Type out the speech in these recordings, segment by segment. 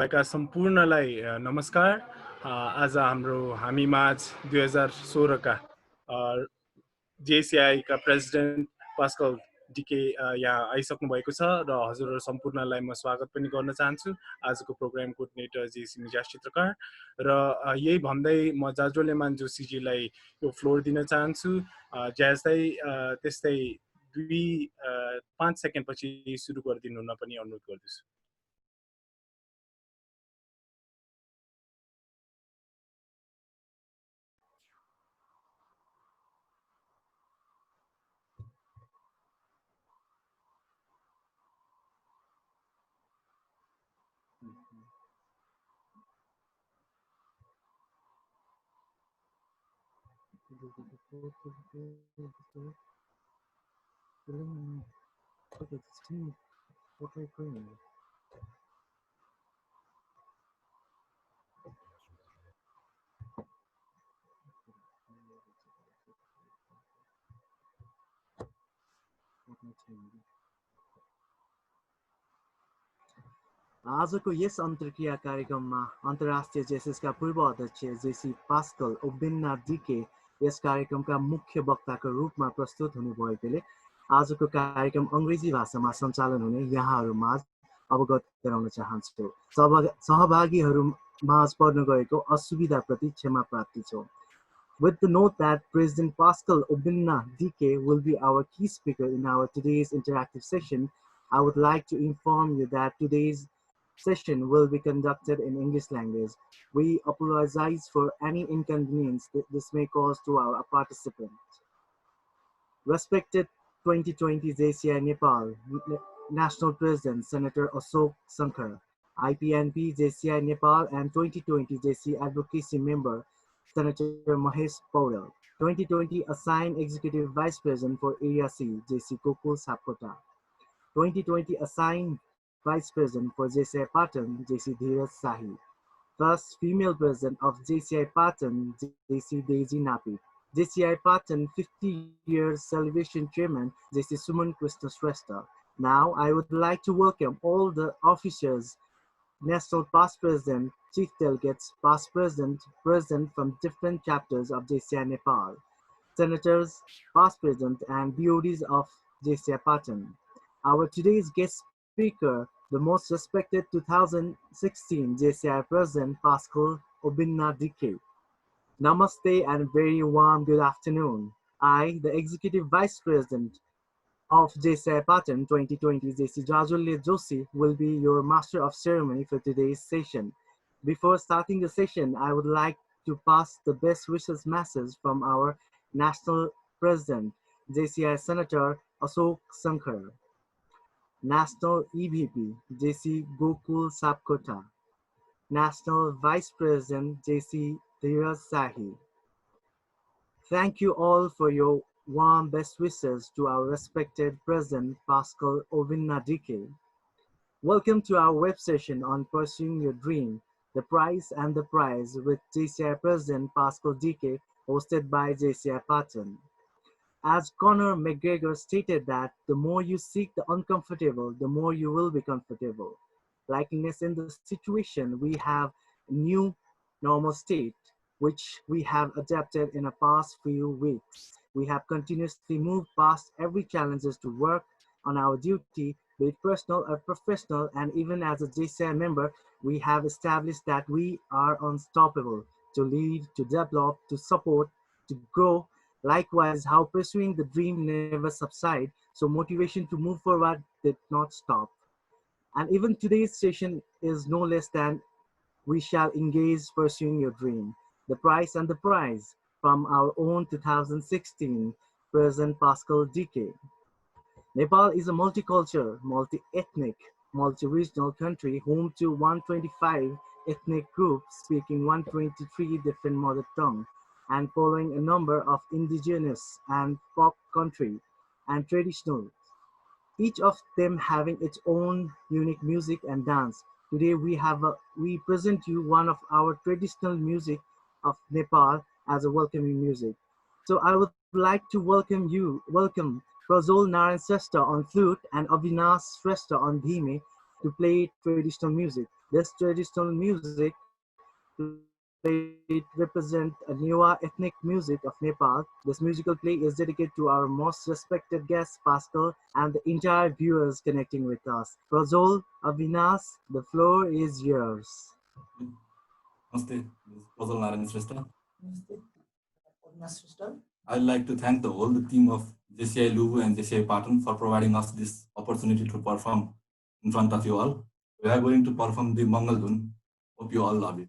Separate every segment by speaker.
Speaker 1: भएका सम्पूर्णलाई नमस्कार। आज हामीमाझ 2016 का JCI का प्रेसिडेन्ट पास्कल डिके यहाँ आइसक्नु भएको छ र हजुरहरू सम्पूर्णलाई म स्वागत पनि गर्न चाहन्छु। आजको प्रोग्राम कोअर्डिनेटर JC निजास चित्रकार र यही भन्दै म जाजोलेमान जोशीजीलाई यो फ्लोर दिन चाहन्छु। ज्याजलाई त्यस्तै 2-5 सेकेन्ड पछि सुरु गरिदिनु हुन पनि अनुरोध गर्दछु।
Speaker 2: आजको यस अन्तर्क्रिया कार्यक्रममा अन्तर्राष्ट्रिय जेसिसका पूर्व अध्यक्ष जेसी पास्कल ओबिन्ना डिके यस कार्यक्रमका मुख्य वक्ताको रूपमा प्रस्तुत हुनुभएकोले आजको कार्यक्रम अङ्ग्रेजी भाषामा सञ्चालन हुने यहाँहरूमाझ अवगत गराउन चाहन्छु। सहभागीहरूमाझ पर्न गएको असुविधाप्रति क्षमा प्रार्थी छौँ। With the note that President Paschal Obinna Dike will be our key speaker in our today's interactive session, I would like to inform you that today's session will be conducted in English language. We apologize for any inconvenience that this may cause to our participants. Respected 2020 JCI Nepal National President Senator Ashok Sankar, IPNP JCI Nepal and 2020 JCI Advocacy Member Senator Mahesh Paudel, 2020 Assigned Executive Vice President for Area C, JC Gokul Sapkota, 2020 Assigned Vice President for JCI Patan, JC Dheeraj Sahi, first female President of JCI Patan, JC Daisy Napi, JCI Patan 50 years celebration Chairman, JC Suman Krishna Shrestha. Now, I would like to welcome all the officers, National Past President, Chief Delegates, Past President, President from different chapters of JCI Nepal, Senators, Past President, and BODs of JCI Patan. Our today's guest speaker, the most respected 2016 JCI President, Paschal Obinna Dike. Namaste and very warm good afternoon. I, the Executive Vice President of JCI Patan 2020, JC Jajulya Joshi, will be your Master of Ceremony for today's session. Before starting the session, I would like to pass the best wishes message from our National President, JCI Senator Ashok Sankar, National EVP, JC Gokul Sapkota, National Vice President, JC Dheeraj Sahi. Thank you all for your warm best wishes to our respected President Paschal Obinna Dike. Welcome to our web session on Pursuing Your Dream, the Price and the Prize with JCI President Paschal Dike, hosted by JCI Patan. As Conor McGregor stated that the more you seek the uncomfortable, the more you will be comfortable. Likeness in the situation, we have a new normal state, which we have adapted in the past few weeks. We have continuously moved past every challenges to work on our duty, be it personal or professional, and even as a JCI member, we have established that we are unstoppable to lead, to develop, to support, to grow. Likewise, how pursuing the dream never subside, so motivation to move forward did not stop. And even today's session is no less than we shall engage pursuing your dream. The price and the prize from our own 2016 President Paschal Dike. Nepal is a multicultural, multi-ethnic, multi-regional country home to 125 ethnic groups speaking 123 different mother tongues and following a number of indigenous and folk country and traditional, each of them having its own unique music and dance. Today we present you one of our traditional music of Nepal as a welcoming music. So I would like to welcome Prajol Narayan Shrestha on flute and Avinash Shrestha on dhime to play traditional music. This traditional music played represent a Newa ethnic music of Nepal. This musical play is dedicated to our most respected guest Paschal and the entire viewers connecting with us. Prajol, Avinash, the floor is yours.
Speaker 3: Namaste, this is Prajal Narayan Shrestha. I'd like to thank the whole team of JCI Lubu and JCI Patan for providing us this opportunity to perform in front of you all. We are going to perform the Mangal Dhun. Hope you all love it.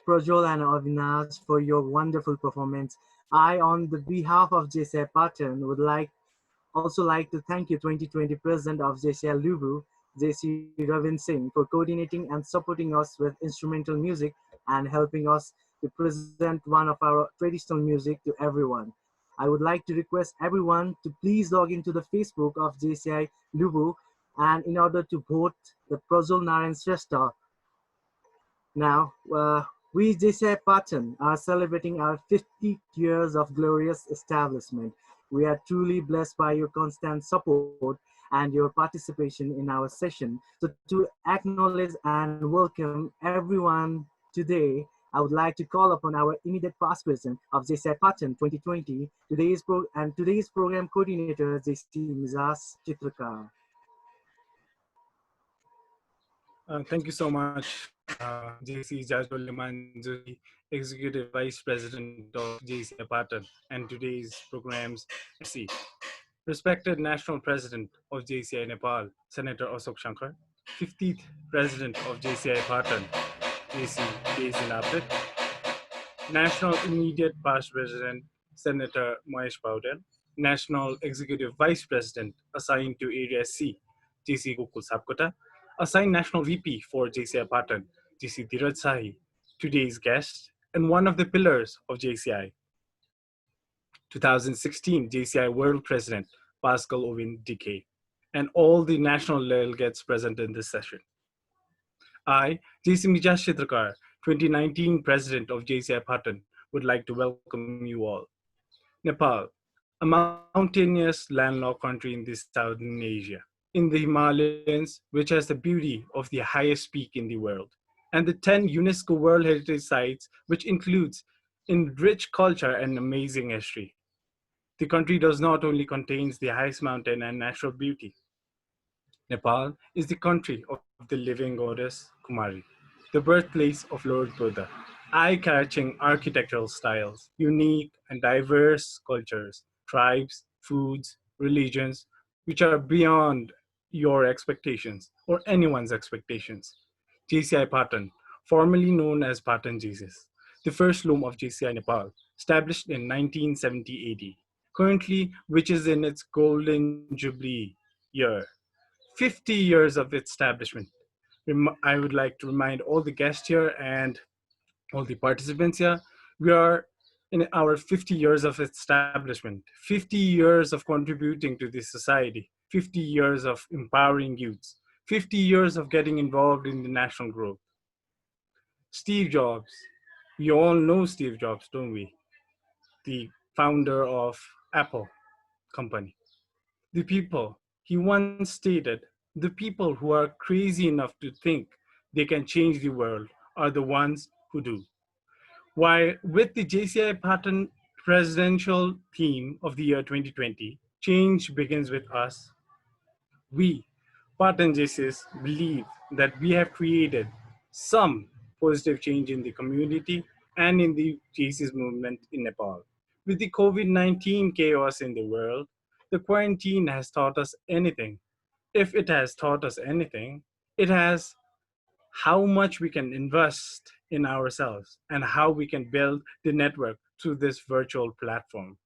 Speaker 2: Prajol and Avinash, for your wonderful performance. I, on the behalf of JCI Patton, would also like to thank you, 2020 President of JCI Lubu, JC Ravin Singh, for coordinating and supporting us with instrumental music and helping us to present one of our traditional music to everyone. I would like to request everyone to please log into the Facebook of JCI Lubu and in order to vote the Prajol Narayan Shrestha. Now, we JCI Patton are celebrating our 50 years of glorious establishment. We are truly blessed by your constant support and your participation in our session. So to acknowledge and welcome everyone today, I would like to call upon our immediate past president of JCI Patton 2020, today's program coordinator, JC Mizas Chitrakar.
Speaker 1: Thank you so much, JC Jajwal Manjuri, Executive Vice President of JCI Patton, and today's program's MC. Respected National President of JCI Nepal, Senator Ashok Shankar, 50th President of JCI Patton, JC Napit, National Immediate Past President, Senator Mahesh Paudel, National Executive Vice President assigned to Area C, JC Gokul Sapkota, assigned National VP for JCI Patton, JC Dheeraj Sahi, today's guest, and one of the pillars of JCI, 2016 JCI World President, Paschal Dike, and all the national delegates present in this session. I, JC Mijas Chitrakar, 2019 President of JCI Patton, would like to welcome you all. Nepal, a mountainous landlocked country in the southern Asia, in the Himalayas, which has the beauty of the highest peak in the world, and the 10 UNESCO World Heritage Sites, which includes in rich culture and amazing history. The country does not only contains the highest mountain and natural beauty. Nepal is the country of the living goddess Kumari, the birthplace of Lord Buddha. Eye-catching architectural styles, unique and diverse cultures, tribes, foods, religions, which are beyond your expectations or anyone's expectations. JCI Patan, formerly known as Patan Jesus, the first loom of JCI Nepal, established in 1970 AD, currently which is in its golden jubilee year, 50 years of its establishment. I would like to remind all the guests here and all the participants here, we are in our 50 years of establishment, 50 years of contributing to this society, 50 years of empowering youths, 50 years of getting involved in the national growth. Steve Jobs, we all know Steve Jobs, don't we? The founder of Apple company. The people, he once stated, the people who are crazy enough to think they can change the world are the ones who do. While with the JCI Patton presidential theme of the year 2020, change begins with us. We, Patton JCs, believe that we have created some positive change in the community and in the JCs movement in Nepal. With the COVID-19 chaos in the world, the quarantine has taught us anything. If it has taught us anything, it has how much we can invest in ourselves and how we can build the network through this virtual platform.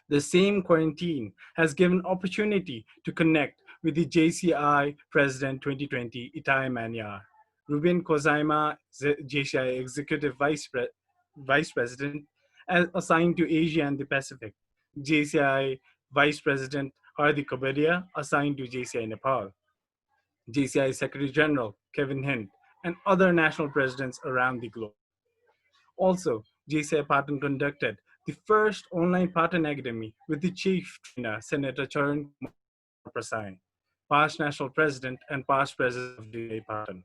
Speaker 1: The same quarantine has given opportunity to connect with the JCI President 2020 Itai Manyar, Rubin Kozaima, JCI Executive Vice President assigned to Asia and the Pacific, JCI Vice President Hardik Kabadia assigned to JCI Nepal, JCI Secretary General Kevin Hint, and other national presidents around the globe. Also, JCI Patton conducted the first online Patton Academy with the chief trainer, Senator Charan Kumar Prasai, past national president and past president of JCI Patton,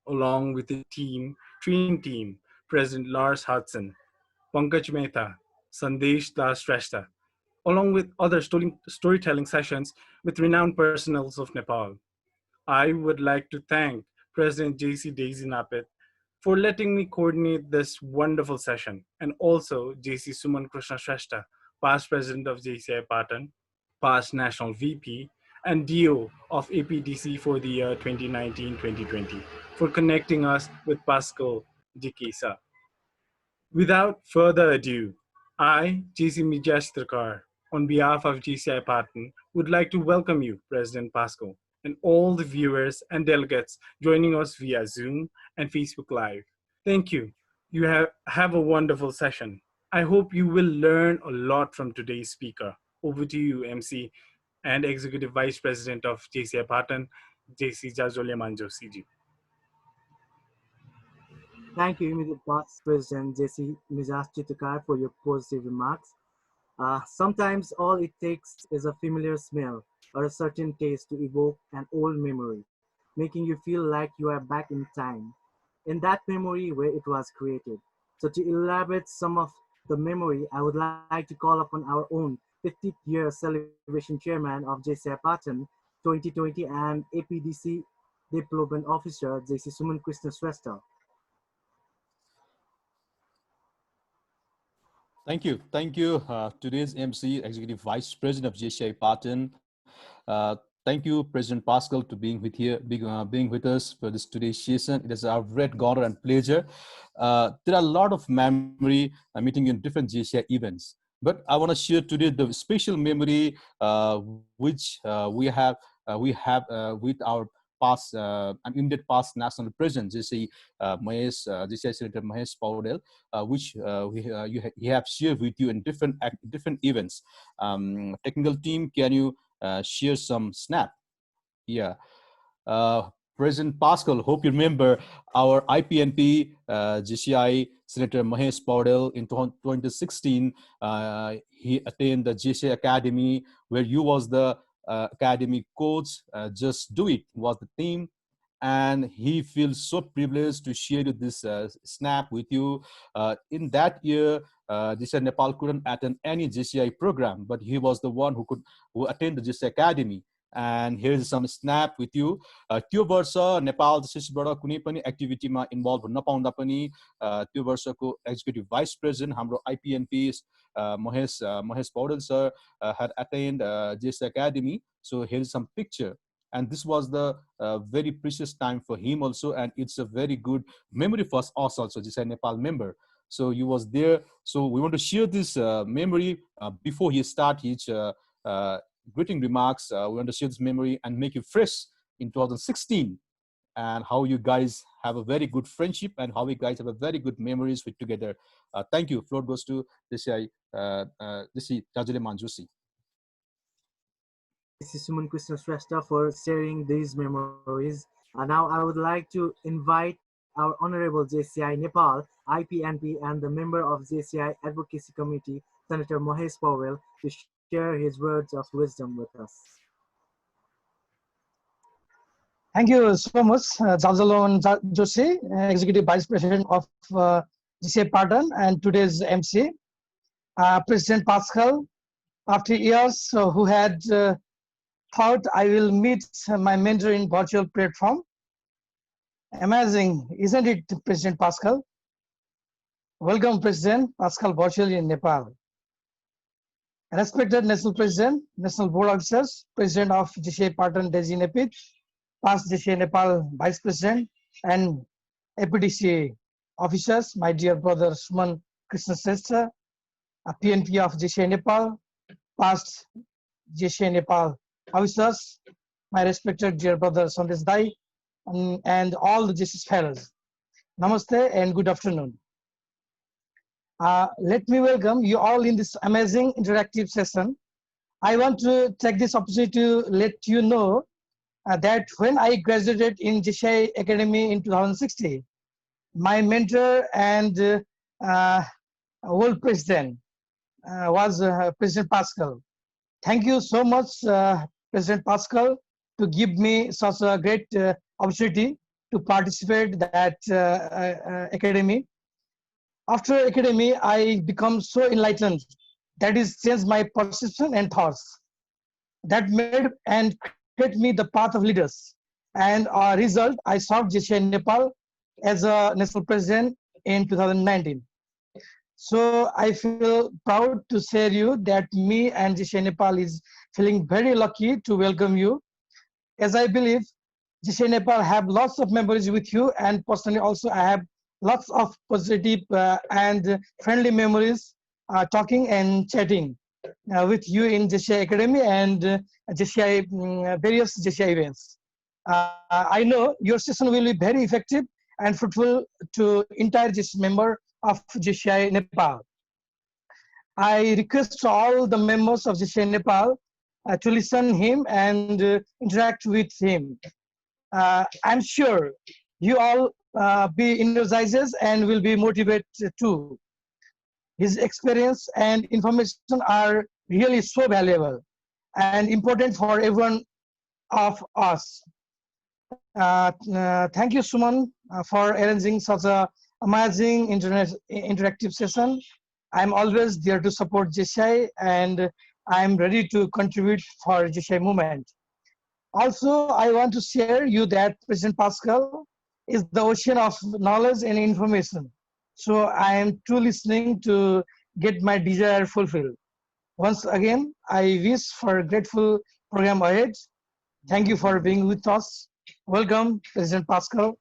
Speaker 1: along with the training team, President Lars Hudson, Pankaj Mehta, Sandesh Das Shrestha, along with other storytelling sessions with renowned personals of Nepal. I would like to thank President JC Daisy Napit for letting me coordinate this wonderful session, and also JC Suman Krishna Shrestha, past president of JCI Patton, past national VP, and DO of APDC for the year 2019-2020, for connecting us with Pascal Dike sir. Without further ado, I, JC Mijastrakar, on behalf of JCI Partner, would like to welcome you, President Paschal, and all the viewers and delegates joining us via Zoom and Facebook Live. Thank you. You have a wonderful session. I hope you will learn a lot from today's speaker. Over to you, MC and Executive Vice President of JCI Partner, JC Jajole Manjosiji.
Speaker 2: Thank you, immediate past President JC Mijas Chitakar, for your positive remarks. Sometimes all it takes is a familiar smell or a certain taste to evoke an old memory, making you feel like you are back in time, in that memory where it was created. So, to elaborate some of the memory, I would like to call upon our own 50th year celebration chairman of JCI Patan 2020 and APDC Development Officer JC Suman Krishna Shrestha.
Speaker 4: Thank you. Thank you. Today's MC, Executive Vice President of JCI Partner. Thank you, President Pascal, to being with us for this today's session. It is our great honor and pleasure. There are a lot of memory meeting in different JCI events, but I want to share today the special memory which we have with our past and immediate past national president, JCI Senator Mahesh Paudel, which he have shared with you in different events. Technical team, can you share some snap? Yeah. President Pascal, hope you remember our IPNP JCI Senator Mahesh Paudel in 2016. He attained the JCI Academy, where you was the academy coach. Just Do It was the team. And he feels so privileged to share this snap with you. In that year, JCI Nepal couldn't attend any JCI program, but he was the one who attended the JCI Academy. And here's some snap with you. त्यो वर्ष नेपाल देशबाट कुनै पनि एक्टिभिटीमा involve हुन नपाउँदा पनि त्यो वर्षको एक्जिक्युटिभ भाइस प्रेसिडेन्ट हाम्रो आइपिएनपी Mahesh Paudel sir had attained JCI Academy. So here's some picture. And this was the very precious time for him also, and it's a very good memory for us also, JCI Nepal member. So he was there. So we want to share this memory before he start his greeting remarks. We want to share this memory and make it fresh in 2016, and how you guys have a very good friendship and how you guys have a very good memories with together. Thank you. Floor goes to JCI Jajole Manjusi.
Speaker 2: This is Suman Krishna Shrestha for sharing these memories. Now I would like to invite our Honorable JCI Nepal, IPNP, and the member of JCI Advocacy Committee, Senator Mahesh Paudel, to share his words of wisdom with us.
Speaker 5: Thank you so much, Jajole Joshi, Executive Vice President of JCI Pardon, and today's MC, President Paschal. After years, who had thought I will meet my mentor in virtual platform. Amazing, isn't it, President Paschal? Welcome, President Paschal, virtually in Nepal. Respected National President, National Board Officers, President of JCI Pardon Designated, past JCI Nepal Vice President, and APDC officers, my dear brother Suman Krishna Shrestha, PNP of JCI Nepal, past JCI Nepal officers, my respected dear brother Sandesh Dike, and all the JCI fellows. Namaste and good afternoon. Let me welcome you all in this amazing interactive session. I want to take this opportunity to let you know that when I graduated in JCI Academy in 2016, my mentor and world president was President Paschal. Thank you so much, President Paschal, to give me such a great opportunity to participate that academy. After academy, I become so enlightened. That is changed my perception and thoughts. That made and create me the path of leaders. And a result, I served JCI Nepal as a national president in 2019. So I feel proud to share you that me and JCI Nepal is feeling very lucky to welcome you. As I believe JCI Nepal have lots of memories with you, and personally also I have lots of positive and friendly memories, talking and chatting with you in JCI Academy and JCI, various JCI events. I know your session will be very effective and fruitful to entire JCI member of JCI Nepal. I request all the members of JCI Nepal to listen him and interact with him. I'm sure you all be energized and will be motivated too. His experience and information are really so valuable and important for everyone of us. Thank you, Suman, for arranging such a amazing interactive session. I'm always there to support JCI and I'm ready to contribute for JCI movement. Also, I want to share you that President Pascal is the ocean of knowledge and information. So I am too listening to get my desire fulfilled. Once again, I wish for a grateful program ahead. Thank you for being with us. Welcome, President Pascal.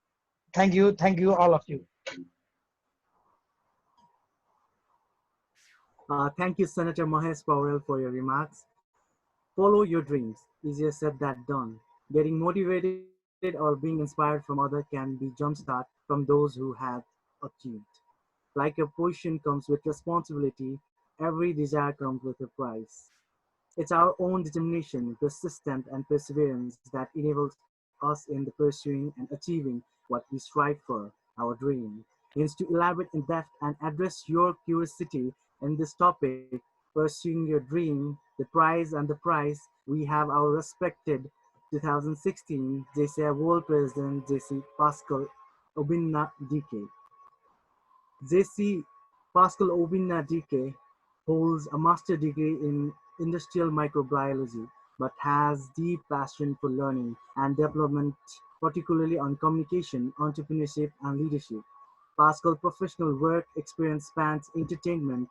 Speaker 5: Thank you, all of you.
Speaker 2: Thank you, Senator Mahesh Powell, for your remarks. Follow your dreams. Easier said than done. Getting motivated or being inspired from others can be jumpstart from those who have achieved. Like a position comes with responsibility, every desire comes with a price. It's our own determination, persistence, and perseverance that enables us in the pursuing and achieving what we strive for, our dream. Hence, to elaborate in depth and address your curiosity in this topic, pursuing your dream, the prize and the price, we have our respected 2016 JCI World President JC Pascal Obinna Dike. JC Pascal Obinna Dike holds a master's degree in industrial microbiology, but has deep passion for learning and development, particularly on communication, entrepreneurship, and leadership. Pascal's professional work experience spans entertainment,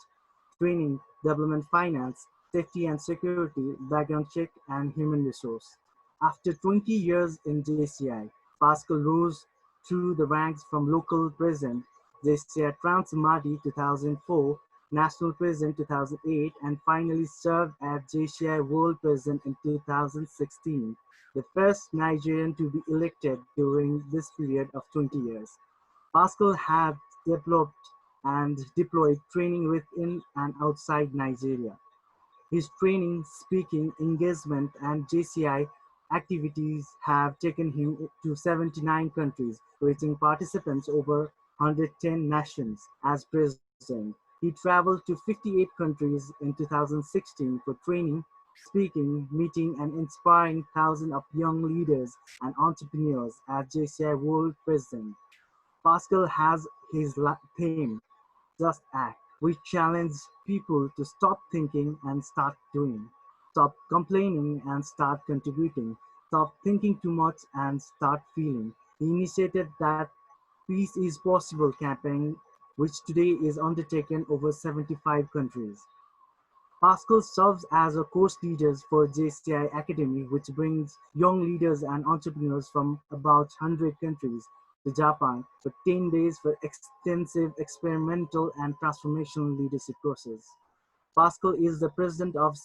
Speaker 2: training, development finance, safety and security, background check, and human resource. After 20 years in JCI, Pascal rose through the ranks from local president, JCI Transmadi 2004, national president 2008, and finally served as JCI World President in 2016, the first Nigerian to be elected during this period of 20 years. Pascal had developed and deployed training within and outside Nigeria. His training, speaking, engagement, and JCI activities have taken him to 79 countries, reaching participants over 110 nations as president. He traveled to 58 countries in 2016 for training, speaking, meeting, and inspiring thousands of young leaders and entrepreneurs as JCI World President. Pascal has his theme, Just Act, which challenges people to stop thinking and start doing, stop complaining and start contributing, stop thinking too much and start feeling. He initiated that Peace is Possible campaign, which today is undertaken over 75 countries. Paschal serves as a course leader for JCI Academy, which brings young leaders and entrepreneurs from about 100 countries to Japan for 10 days for extensive experimental and transformational leadership courses. Paschal is the president of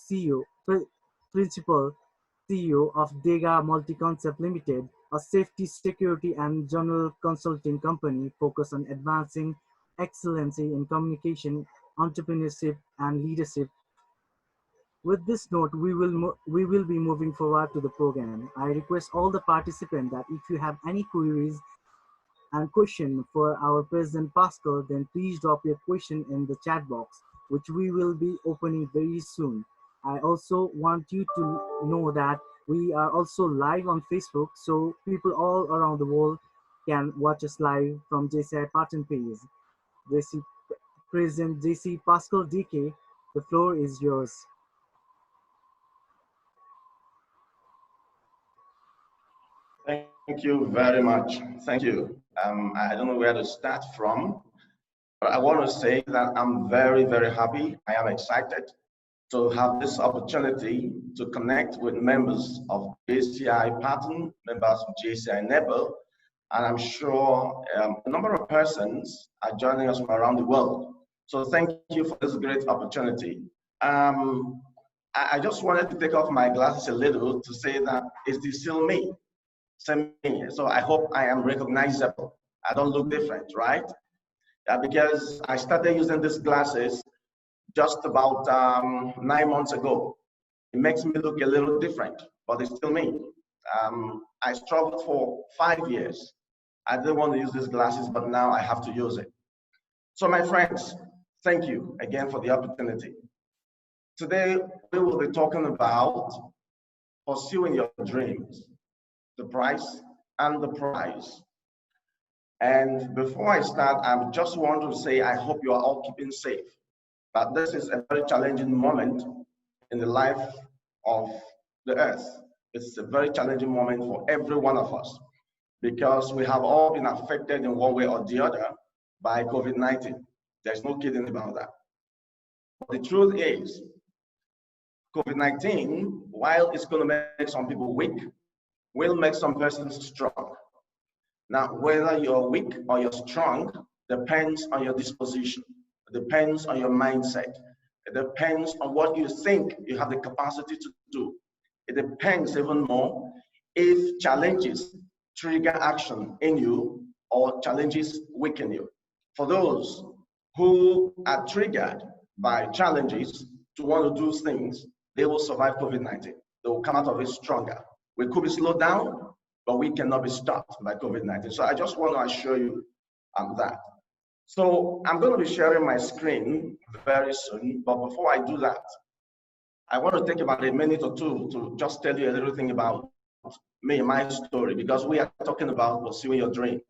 Speaker 2: principal CEO of Dega Multi-Concept Limited, a safety, security, and general consulting company focused on advancing excellency in communication, entrepreneurship, and leadership. With this note, we will be moving forward to the program. I request all the participants that if you have any queries and question for our President Pascal, then please drop your question in the chat box, which we will be opening very soon. I also want you to know that we are also live on Facebook, so people all around the world can watch us live from JCI Partner page. JC President JC Pascal Dike, the floor is yours.
Speaker 6: Thank you very much. Thank you. I don't know where to start from, but I want to say that I'm very, very happy. I am excited to have this opportunity to connect with members of JCI Pattern, members of JCI Nepal, and I'm sure a number of persons are joining us from around the world. So thank you for this great opportunity. I just wanted to take off my glasses a little to say that it's still me, same me. So I hope I am recognizable. I don't look different, right? Because I started using these glasses just about 9 months ago. It makes me look a little different, but it's still me. I struggled for 5 years. I didn't want to use these glasses, but now I have to use it. So my friends, thank you again for the opportunity. Today, we will be talking about pursuing your dreams, the price and the prize. And before I start, I just want to say I hope you are all keeping safe. But this is a very challenging moment in the life of the earth. It's a very challenging moment for every one of us because we have all been affected in one way or the other by COVID-19. There's no kidding about that. But the truth is, COVID-19, while it's going to make some people weak, will make some persons strong. Now, whether you're weak or you're strong depends on your disposition. It depends on your mindset. It depends on what you think you have the capacity to do. It depends even more if challenges trigger action in you or challenges weaken you. For those who are triggered by challenges to want to do things, they will survive COVID-19. They will come out of it stronger. We could be slowed down, but we cannot be stopped by COVID-19. So I just want to assure you that. So I'm going to be sharing my screen very soon, but before I do that, I want to take about a minute or two to just tell you a little thing about me, my story, because we are talking about pursuing your dreams.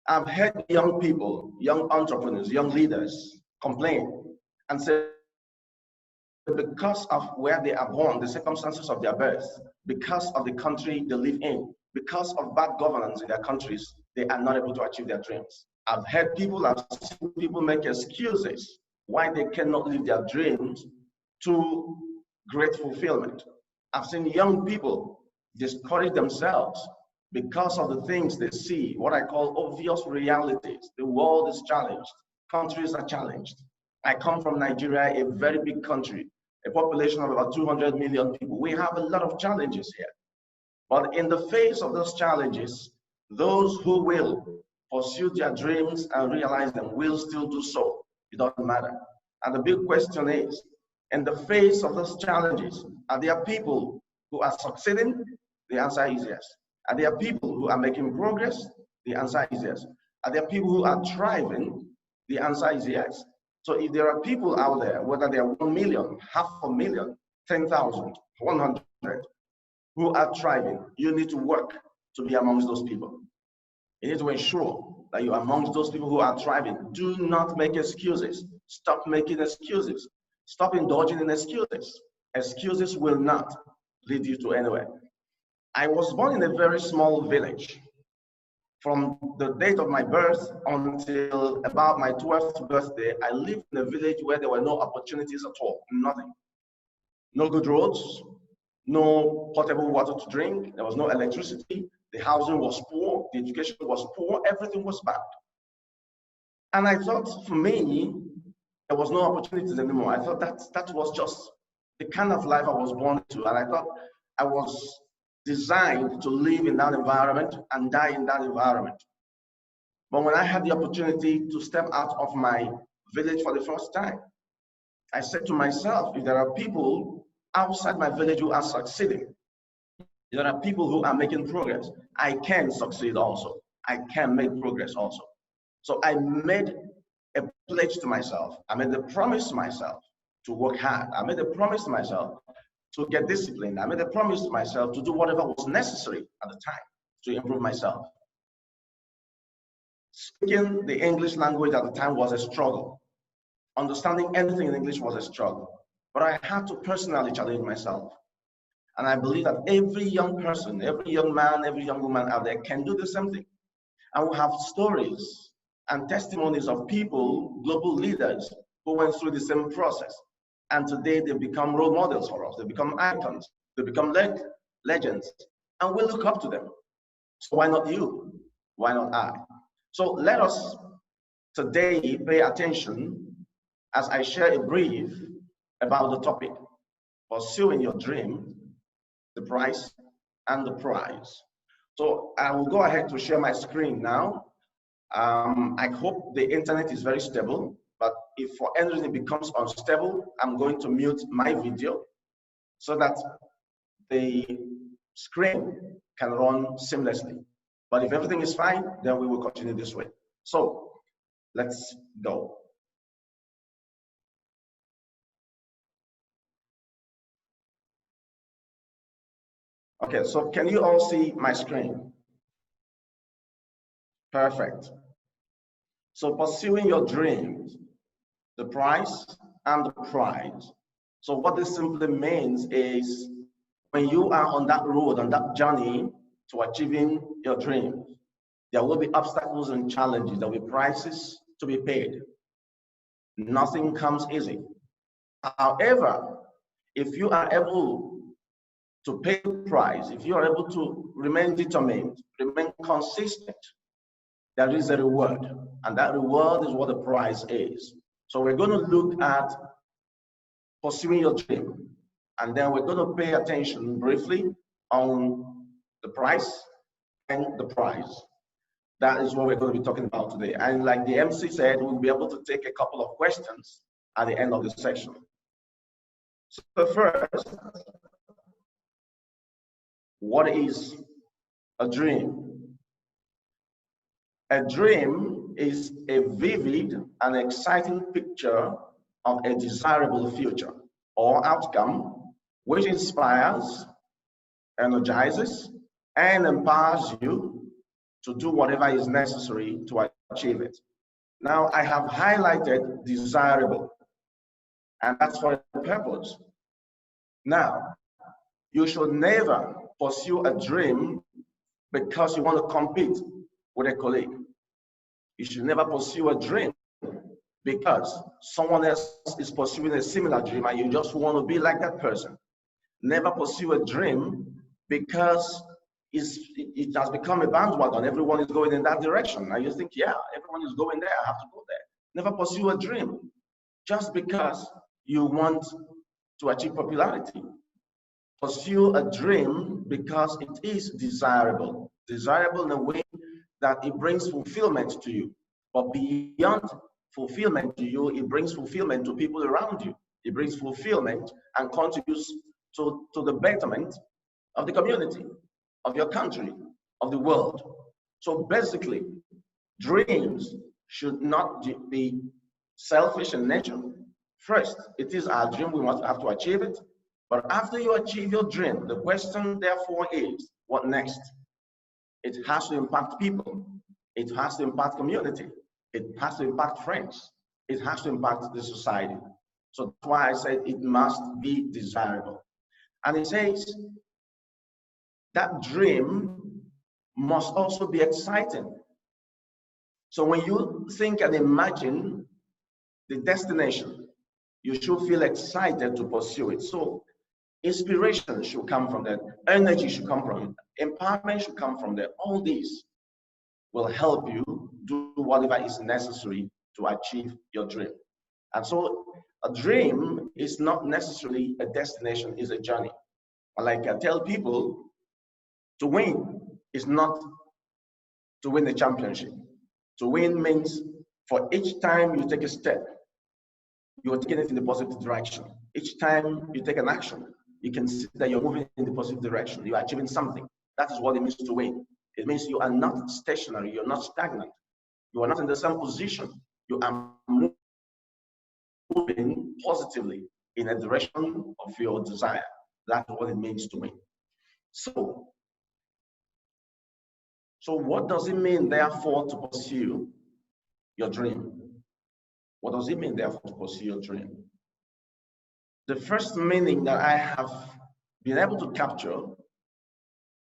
Speaker 6: I've heard young people, young entrepreneurs, young leaders complain and say because of where they are born, the circumstances of their birth, because of the country they live in, because of bad governance in their countries, they are not able to achieve their dreams. I've heard people, I've seen people make excuses why they cannot live their dreams to great fulfillment. I've seen young people discourage themselves because of the things they see, what I call obvious realities. The world is challenged, countries are challenged. I come from Nigeria, a very big country, a population of about 200 million people. We have a lot of challenges here. But in the face of those challenges, those who will pursue their dreams and realize them will still do so. It doesn't matter. And the big question is, in the face of those challenges, are there people who are succeeding? The answer is yes. Are there people who are making progress? The answer is yes. Are there people who are thriving? The answer is yes. So if there are people out there, whether they are 1 million, 500,000, 10,000, 100, who are thriving, you need to work to be amongst those people. You need to ensure that you are amongst those people who are thriving. Do not make excuses. Stop making excuses. Stop indulging in excuses. Excuses will not lead you to anywhere. I was born in a very small village. From the date of my birth until about my 12th birthday, I lived in a village where there were no opportunities at all, nothing. No good roads, no potable water to drink, there was no electricity, the housing was poor, the education was poor, everything was bad. And I thought for me, there was no opportunities anymore. I thought that was just the kind of life I was born to. And I thought I was designed to live in that environment and die in that environment. But when I had the opportunity to step out of my village for the first time, I said to myself, if there are people outside my village who are succeeding, there are people who are making progress, I can succeed also. I can make progress also. So I made a pledge to myself. I made a promise to myself to work hard. I made a promise to myself to get disciplined. I made a promise to myself to do whatever was necessary at the time to improve myself. Speaking the English language at the time was a struggle. Understanding anything in English was a struggle. But I had to personally challenge myself. And I believe that every young person, every young man, every young woman out there can do the same thing. And we have stories and testimonies of people, global leaders, who went through the same process. And today they become role models for us. They become icons. They become legends. And we look up to them. So why not you? Why not I? So let us today pay attention as I share a brief about the topic, pursuing your dream, the price, and the prize. So I will go ahead to share my screen now. I hope the internet is very stable, but if for any reason it becomes unstable, I'm going to mute my video so that the screen can run seamlessly. But if everything is fine, then we will continue this way. So let's go. Okay, so can you all see my screen? Perfect. So pursuing your dreams, the price and the prize. So what this simply means is when you are on that road, on that journey to achieving your dreams, there will be obstacles and challenges. There will be prices to be paid. Nothing comes easy. However, if you are able to pay the price, if you are able to remain determined, remain consistent, there is a reward, and that reward is what the prize is. So we're going to look at pursuing your dream, and then we're going to pay attention briefly on the price and the prize. That is what we're going to be talking about today. And like the MC said, we'll be able to take a couple of questions at the end of the section. So first, what is a dream? A dream is a vivid and exciting picture of a desirable future or outcome which inspires, energizes, and empowers you to do whatever is necessary to achieve it. Now, I have highlighted desirable, and that's for a purpose. Now, you should never pursue a dream because you want to compete with a colleague. You should never pursue a dream because someone else is pursuing a similar dream and you just want to be like that person. Never pursue a dream because it has become a bandwagon. Everyone is going in that direction. And you think, yeah, everyone is going there. I have to go there. Never pursue a dream just because you want to achieve popularity. Pursue a dream because it is desirable. Desirable in a way that it brings fulfillment to you. But beyond fulfillment to you, it brings fulfillment to people around you. It brings fulfillment and contributes to the betterment of the community, of your country, of the world. So basically, dreams should not be selfish in nature. First, it is our dream, we must have to achieve it. But after you achieve your dream, the question therefore is, what next? It has to impact people. It has to impact community. It has to impact friends. It has to impact the society. So that's why I said it must be desirable. And it says that dream must also be exciting. So when you think and imagine the destination, you should feel excited to pursue it. So inspiration should come from that. Energy should come from it. Empowerment should come from there. All these will help you do whatever is necessary to achieve your dream. And so a dream is not necessarily a destination, it's a journey. Like I tell people, to win is not to win the championship. To win means for each time you take a step, you are taking it in the positive direction. Each time you take an action, you can see that you're moving in the positive direction. You're achieving something. That is what it means to win. It means you are not stationary. You're not stagnant. You are not in the same position. You are moving positively in a direction of your desire. That's what it means to win. So what does it mean, therefore, to pursue your dream? What does it mean, therefore, to pursue your dream? The first meaning that I have been able to capture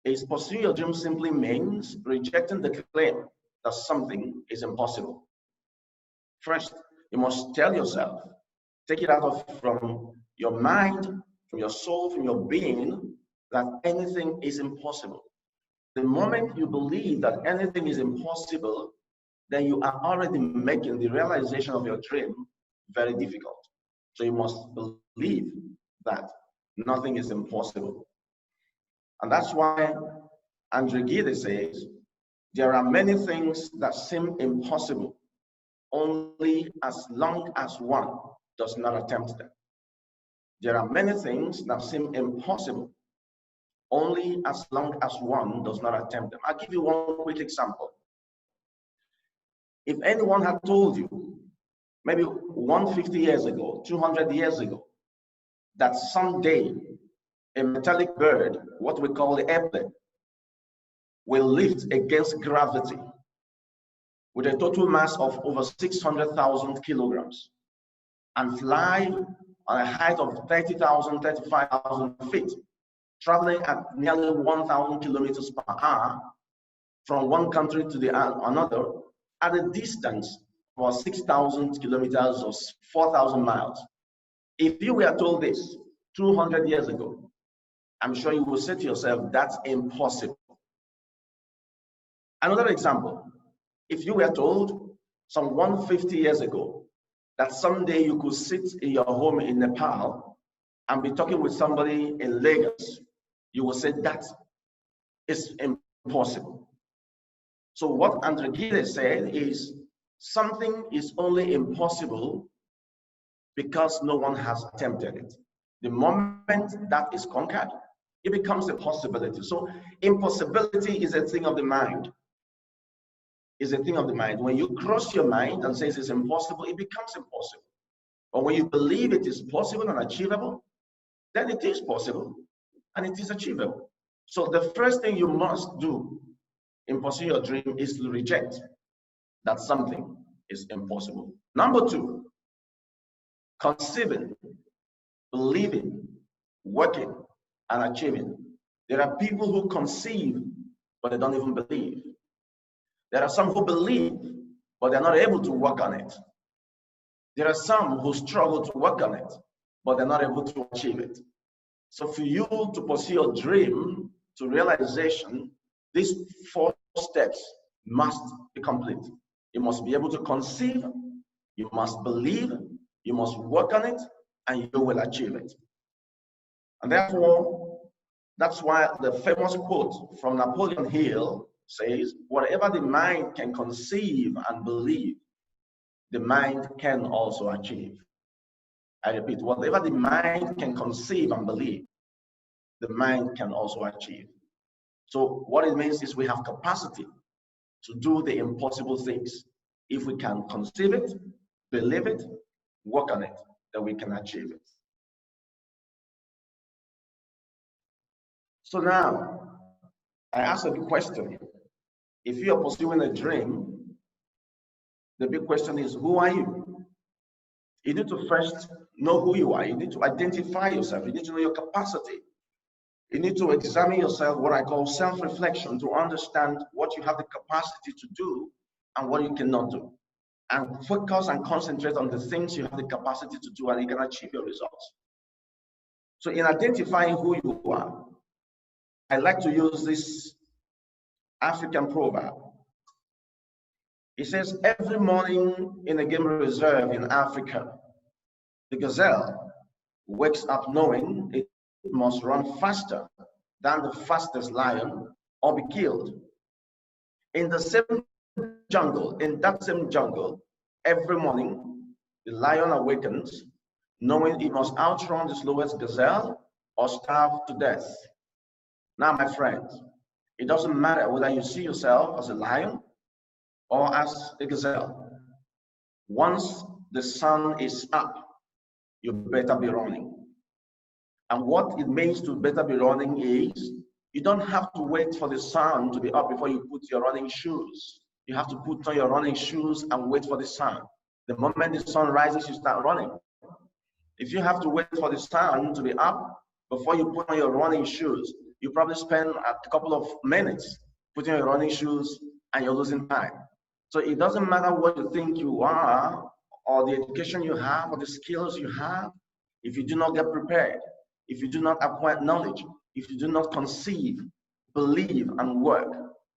Speaker 6: is pursuing your dream simply means rejecting the claim that something is impossible. First, you must tell yourself, take it out from your mind, from your soul, from your being, that anything is impossible. The moment you believe that anything is impossible, then you are already making the realization of your dream very difficult. So you must believe that nothing is impossible. And that's why Andre Gide says, there are many things that seem impossible only as long as one does not attempt them. There are many things that seem impossible only as long as one does not attempt them. I'll give you one quick example. If anyone had told you, maybe 150 years ago, 200 years ago, that someday a metallic bird, what we call the airplane, will lift against gravity with a total mass of over 600,000 kilograms and fly on a height of 30,000, 35,000 feet, traveling at nearly 1,000 kilometers per hour from one country to the another at a distance of 6,000 kilometers or 4,000 miles. If you were told this 200 years ago, I'm sure you will say to yourself, that's impossible. Another example, if you were told some 150 years ago that someday you could sit in your home in Nepal and be talking with somebody in Lagos, you will say that is impossible. So what Andre Gide said is something is only impossible because no one has attempted it. The moment that is conquered, it becomes a possibility. So impossibility is a thing of the mind. Is a thing of the mind. When you cross your mind and says it's impossible, it becomes impossible. But when you believe it is possible and achievable, then it is possible and it is achievable. So the first thing you must do in pursuing your dream is to reject that something is impossible. Number two, conceiving, believing, working, and achieving. There are people who conceive, but they don't even believe. There are some who believe, but they're not able to work on it. There are some who struggle to work on it, but they're not able to achieve it. So for you to pursue your dream to realization, these 4 steps must be complete. You must be able to conceive, you must believe, you must work on it, and you will achieve it. And therefore, that's why the famous quote from Napoleon Hill says, whatever the mind can conceive and believe, the mind can also achieve. I repeat, whatever the mind can conceive and believe, the mind can also achieve. So what it means is we have capacity to do the impossible things. If we can conceive it, believe it, work on it, then we can achieve it. So now, I ask a question. If you are pursuing a dream, the big question is, who are you? You need to first know who you are. You need to identify yourself. You need to know your capacity. You need to examine yourself, what I call self-reflection, to understand what you have the capacity to do and what you cannot do. And focus and concentrate on the things you have the capacity to do and you can achieve your results. So in identifying who you are, I like to use this African proverb. It says, every morning in a game reserve in Africa, the gazelle wakes up knowing it must run faster than the fastest lion or be killed. In the same jungle, every morning, the lion awakens knowing he must outrun the slowest gazelle or starve to death. Now, my friends, it doesn't matter whether you see yourself as a lion or as a gazelle. Once the sun is up, you better be running. And what it means to better be running is you don't have to wait for the sun to be up before you put your running shoes. You have to put on your running shoes and wait for the sun. The moment the sun rises, you start running. If you have to wait for the sun to be up before you put on your running shoes, you probably spend a couple of minutes putting on your running shoes and you're losing time. So it doesn't matter what you think you are or the education you have or the skills you have. If you do not get prepared, if you do not acquire knowledge, if you do not conceive, believe, and work,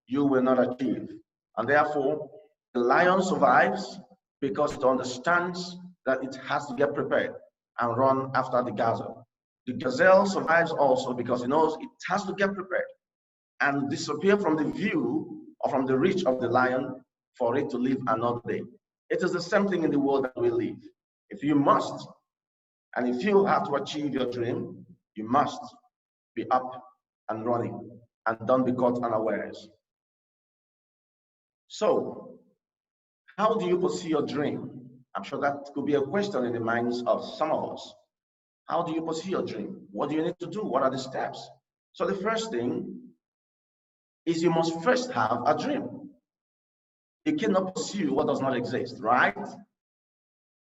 Speaker 6: you will not achieve. And therefore, the lion survives because it understands that it has to get prepared and run after the gazelle. The gazelle survives also because it knows it has to get prepared and disappear from the view or from the reach of the lion for it to live another day. It is the same thing in the world that we live. If you must, and if you have to achieve your dream, you must be up and running and don't be caught unawares. So, how do you pursue your dream? I'm sure that could be a question in the minds of some of us. How do you pursue your dream? What do you need to do? What are the steps? So the first thing is you must first have a dream. You cannot pursue what does not exist, right?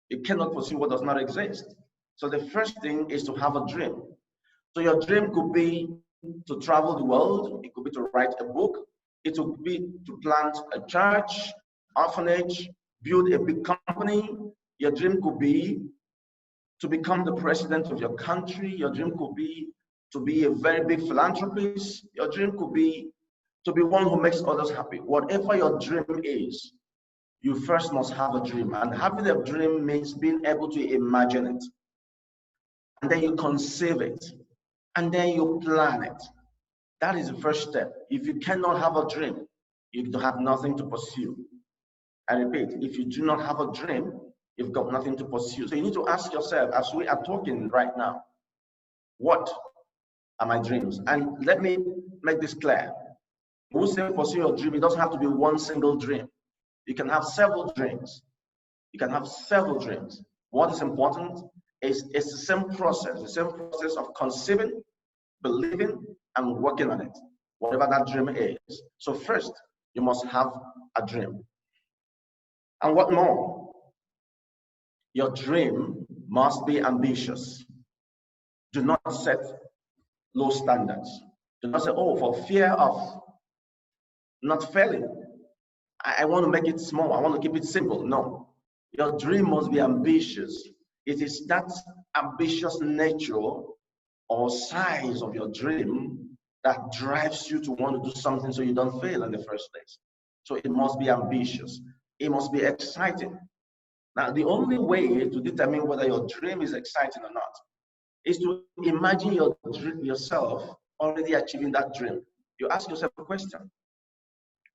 Speaker 6: You cannot pursue what does not exist. So the first thing is to have a dream. So your dream could be to travel the world. It could be to write a book. It could be to plant a church, orphanage, build a big company. Your dream could be to become the president of your country. Your dream could be to be a very big philanthropist. Your dream could be to be one who makes others happy. Whatever your dream is, you first must have a dream. And having a dream means being able to imagine it. And then you conceive it. And then you plan it. That is the first step. If you cannot have a dream, you have nothing to pursue. I repeat, if you do not have a dream, you've got nothing to pursue. So you need to ask yourself, as we are talking right now, what are my dreams? And let me make this clear. When we say pursue your dream, it doesn't have to be one single dream. You can have several dreams. You can have several dreams. What is important is it's the same process of conceiving, believing, and working on it, whatever that dream is. So first, you must have a dream. And what more? Your dream must be ambitious. Do not set low standards. Do not say, oh, for fear of not failing, I want to make it small. I want to keep it simple. No, your dream must be ambitious. It is that ambitious nature or size of your dream that drives you to want to do something so you don't fail in the first place. So it must be ambitious. It must be exciting. Now, the only way to determine whether your dream is exciting or not is to imagine yourself already achieving that dream. You ask yourself a question.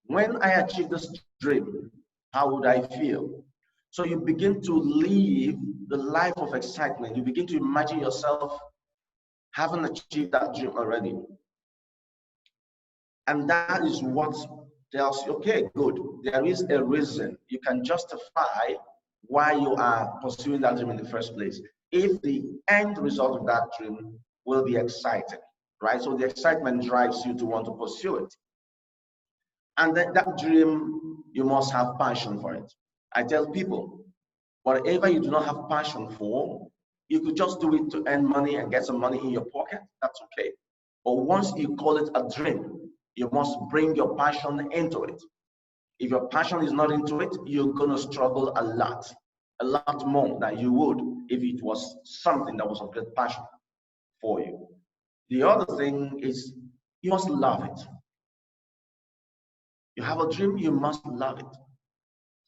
Speaker 6: When I achieve this dream, how would I feel? So you begin to live the life of excitement. You begin to imagine yourself having achieved that dream already. And that is what tells you, okay, good. There is a reason. You can justify why you are pursuing that dream in the first place. If the end result of that dream will be exciting, right? So the excitement drives you to want to pursue it. And that dream, you must have passion for it. I tell people, whatever you do not have passion for, you could just do it to earn money and get some money in your pocket. That's okay. But once you call it a dream, you must bring your passion into it. If your passion is not into it, you're going to struggle a lot more than you would if it was something that was of great passion for you. The other thing is you must love it. You have a dream, you must love it.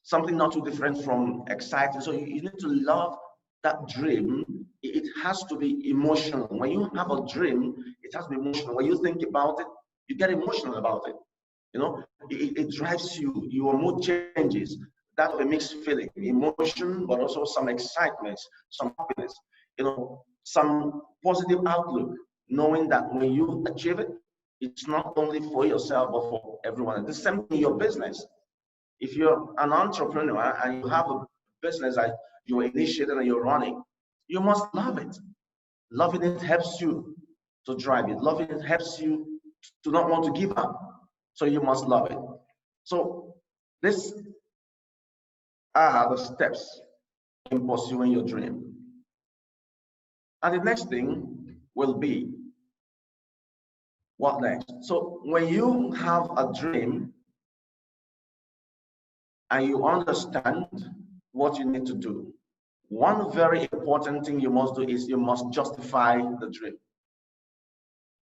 Speaker 6: Something not too different from exciting. So you need to love that dream. It has to be emotional. When you have a dream, it has to be emotional. When you think about it, you get emotional about it. You know, it drives you, your mood changes. That of a mixed feeling, emotion, but also some excitement, some happiness, you know, some positive outlook, knowing that when you achieve it, it's not only for yourself, but for everyone. The same thing in your business. If you're an entrepreneur and you have a business that you're initiating and you're running, you must love it. Loving it helps you to drive it. Loving it helps you to not want to give up. So you must love it. So these are the steps in pursuing your dream. And the next thing will be, what next? So when you have a dream and you understand what you need to do, one very important thing you must do is you must justify the dream.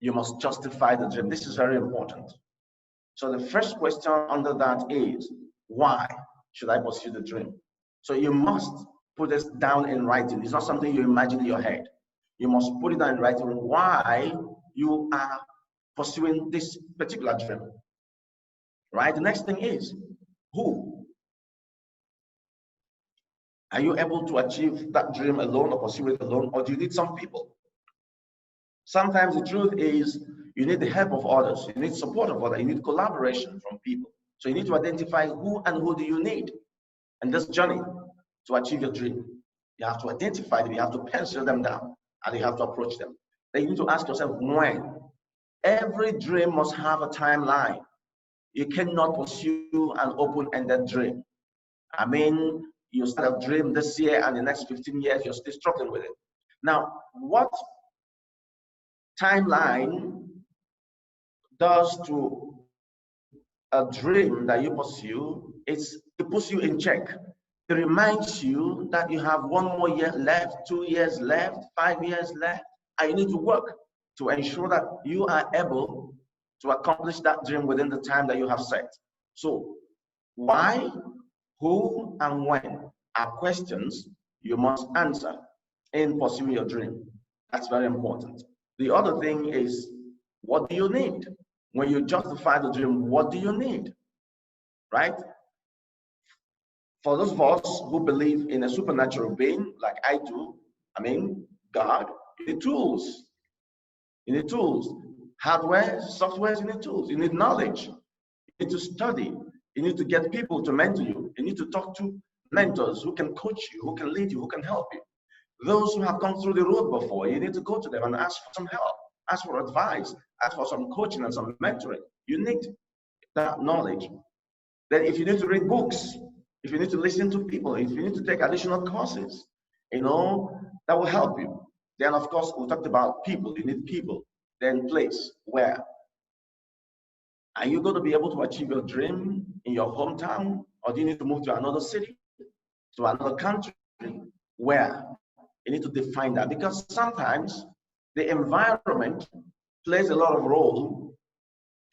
Speaker 6: you must justify the dream. This is very important. So the first question under that is, why should I pursue the dream? So you must put this down in writing. It's not something you imagine in your head. You must put it down in writing why you are pursuing this particular dream. Right? The next thing is, who? Are you able to achieve that dream alone or pursue it alone, or do you need some people? Sometimes the truth is you need the help of others, you need support of others, you need collaboration from people. So you need to identify who and who do you need in this journey to achieve your dream. You have to identify them, you have to pencil them down, and you have to approach them. Then you need to ask yourself when. Every dream must have a timeline. You cannot pursue an open-ended dream. I mean, you start a dream this year and the next 15 years, you're still struggling with it. Now, what timeline does to a dream that you pursue? It puts you in check. It reminds you that you have 1 more year left, 2 years left, 5 years left, and you need to work to ensure that you are able to accomplish that dream within the time that you have set. So why, who, and when are questions you must answer in pursuing your dream. That's very important. The other thing is, what do you need? When you justify the dream, what do you need? Right? For those of us who believe in a supernatural being, like I do, I mean, God, you need tools. You need tools. Hardware, software, you need tools. You need knowledge. You need to study. You need to get people to mentor you. You need to talk to mentors who can coach you, who can lead you, who can help you. Those who have gone through the road before, you need to go to them and ask for some help, ask for advice, ask for some coaching and some mentoring. You need that knowledge. Then if you need to read books, if you need to listen to people, if you need to take additional courses, that will help you. Then of course, we talked about people. You need people. Then place, where? Are you going to be able to achieve your dream in your hometown? Or do you need to move to another city, to another country? Where? You need to define that, because sometimes the environment plays a lot of role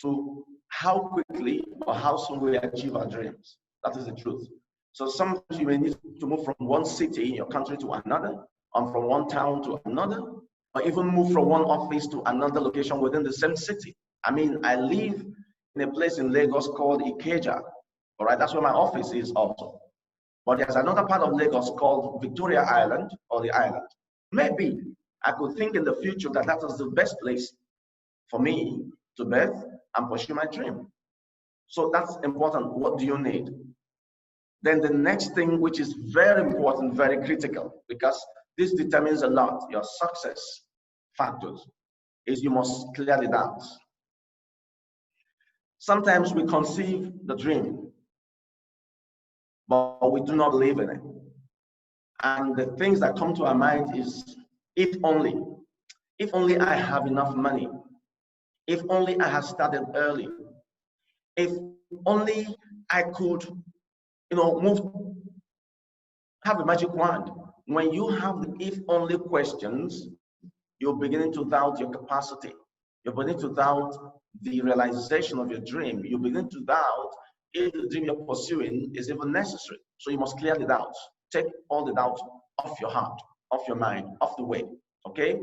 Speaker 6: to how quickly or how soon we achieve our dreams. That is the truth. So sometimes you may need to move from one city in your country to another, or from one town to another, or even move from one office to another location within the same city. I mean, I live in a place in Lagos called Ikeja. All right, that's where my office is also. But there's another part of Lagos called Victoria Island, or the island. Maybe I could think in the future that that is the best place for me to birth and pursue my dream. So that's important. What do you need? Then the next thing, which is very important, very critical, because this determines a lot, your success factors, is you must clear the doubts. Sometimes we conceive the dream, but we do not believe in it. And the things that come to our mind is, if only I have enough money, if only I had started early, if only I could, have a magic wand. When you have the if only questions, you're beginning to doubt your capacity. You're beginning to doubt the realization of your dream. You begin to doubt if the dream you're pursuing is even necessary. So you must clear the doubts. Take all the doubts off your heart, off your mind, off the way, okay?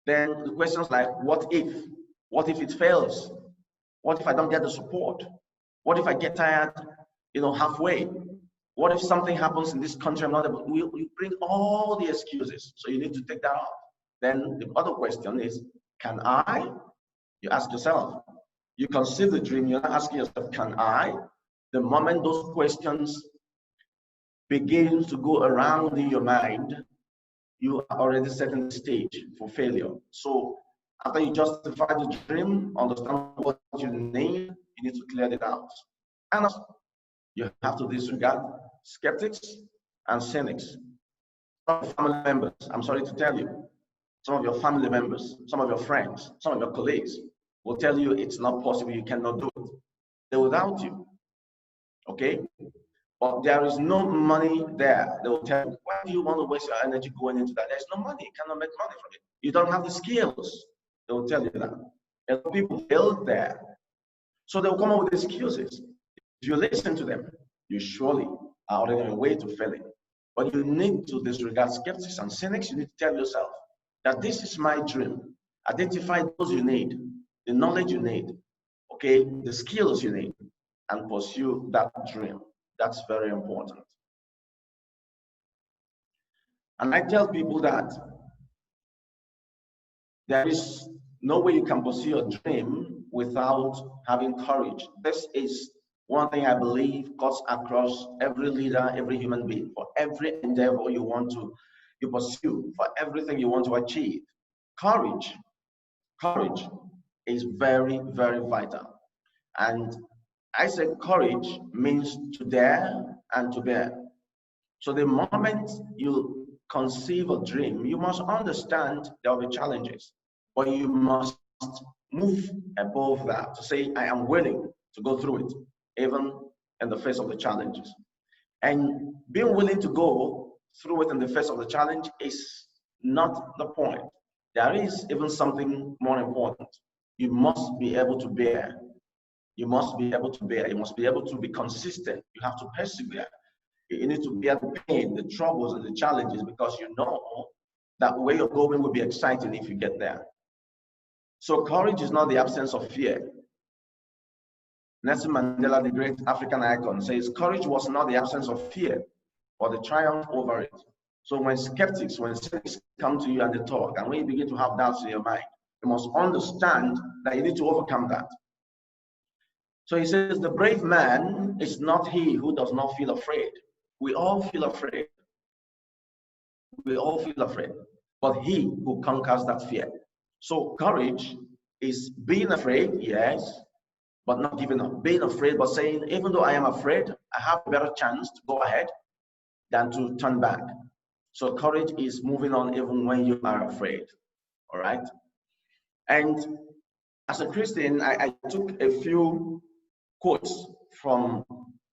Speaker 6: Then the questions like, what if? What if it fails? What if I don't get the support? What if I get tired, halfway? What if something happens in this country? I'm not able, we bring all the excuses. So you need to take that off. Then the other question is, can I? You ask yourself. You conceive the dream, you're not asking yourself, can I? The moment those questions begin to go around in your mind, you are already setting the stage for failure. So after you justify the dream, understand what you need to clear it out. And you have to disregard skeptics and cynics. Some of your family members, I'm sorry to tell you, some of your family members, some of your friends, some of your colleagues will tell you it's not possible, you cannot do it. They will doubt you, okay? But there is no money there. They will tell you, why do you want to waste your energy going into that? There's no money, you cannot make money from it. You don't have the skills. They will tell you that. And people failed there. So they'll come up with excuses. If you listen to them, you surely are already on your way to failing. But you need to disregard skeptics and cynics. You need to tell yourself that this is my dream. Identify those you need, the knowledge you need, okay, the skills you need, and pursue that dream. That's very important. And I tell people that there is no way you can pursue your dream without having courage. This is one thing I believe cuts across every leader, every human being, for every endeavor you want to pursue, for everything you want to achieve. Courage is very, very vital. And I say courage means to dare and to bear. So the moment you conceive a dream, you must understand there will be challenges, but you must move above that to say, I am willing to go through it, even in the face of the challenges. And being willing to go through it in the face of the challenge is not the point. There is even something more important. You must be able to bear. You must be able to bear. You must be able to be consistent. You have to persevere. You need to bear the pain, the troubles, and the challenges, because you know that where you're going will be exciting if you get there. So courage is not the absence of fear. Nelson Mandela, the great African icon, says courage was not the absence of fear, but the triumph over it. So when cynics come to you and they talk, and when you begin to have doubts in your mind, you must understand that you need to overcome that. So he says, the brave man is not he who does not feel afraid. We all feel afraid. We all feel afraid, but he who conquers that fear. So courage is being afraid, yes, but not giving up. Being afraid, but saying, even though I am afraid, I have a better chance to go ahead than to turn back. So courage is moving on even when you are afraid, all right? And as a Christian, I took a few quotes from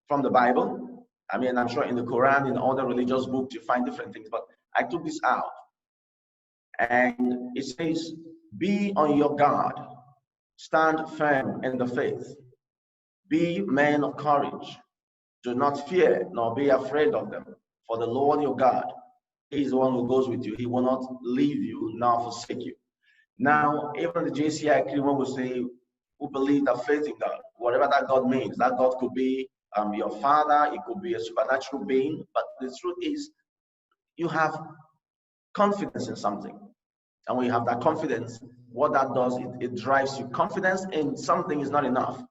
Speaker 6: the Bible. I mean, I'm sure in the Quran, in other religious books, you find different things, but I took this out. And it says, be on your guard, stand firm in the faith, be men of courage, do not fear nor be afraid of them, for the Lord your God, he is the one who goes with you. He will not leave you nor forsake you. Now, even the JCI crew will say, who believe that faith in God, whatever that God means, that God could be your father, it could be a supernatural being, but the truth is, you have confidence in something. And when you have that confidence, what that does, it drives you. Confidence in something is not enough,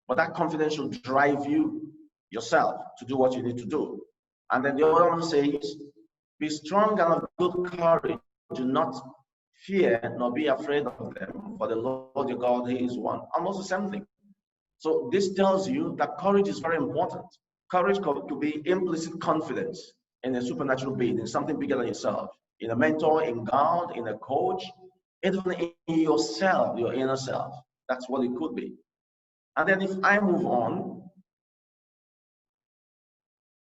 Speaker 6: but that confidence should drive you yourself to do what you need to do. And then the other one says, be strong and of good courage, do not fear nor be afraid of them, for the Lord your God, he is one. Almost the same thing. So this tells you that courage is very important. Courage could be implicit confidence in a supernatural being, in something bigger than yourself, in a mentor, in God, in a coach, even in yourself, your inner self. That's what it could be. And then if I move on,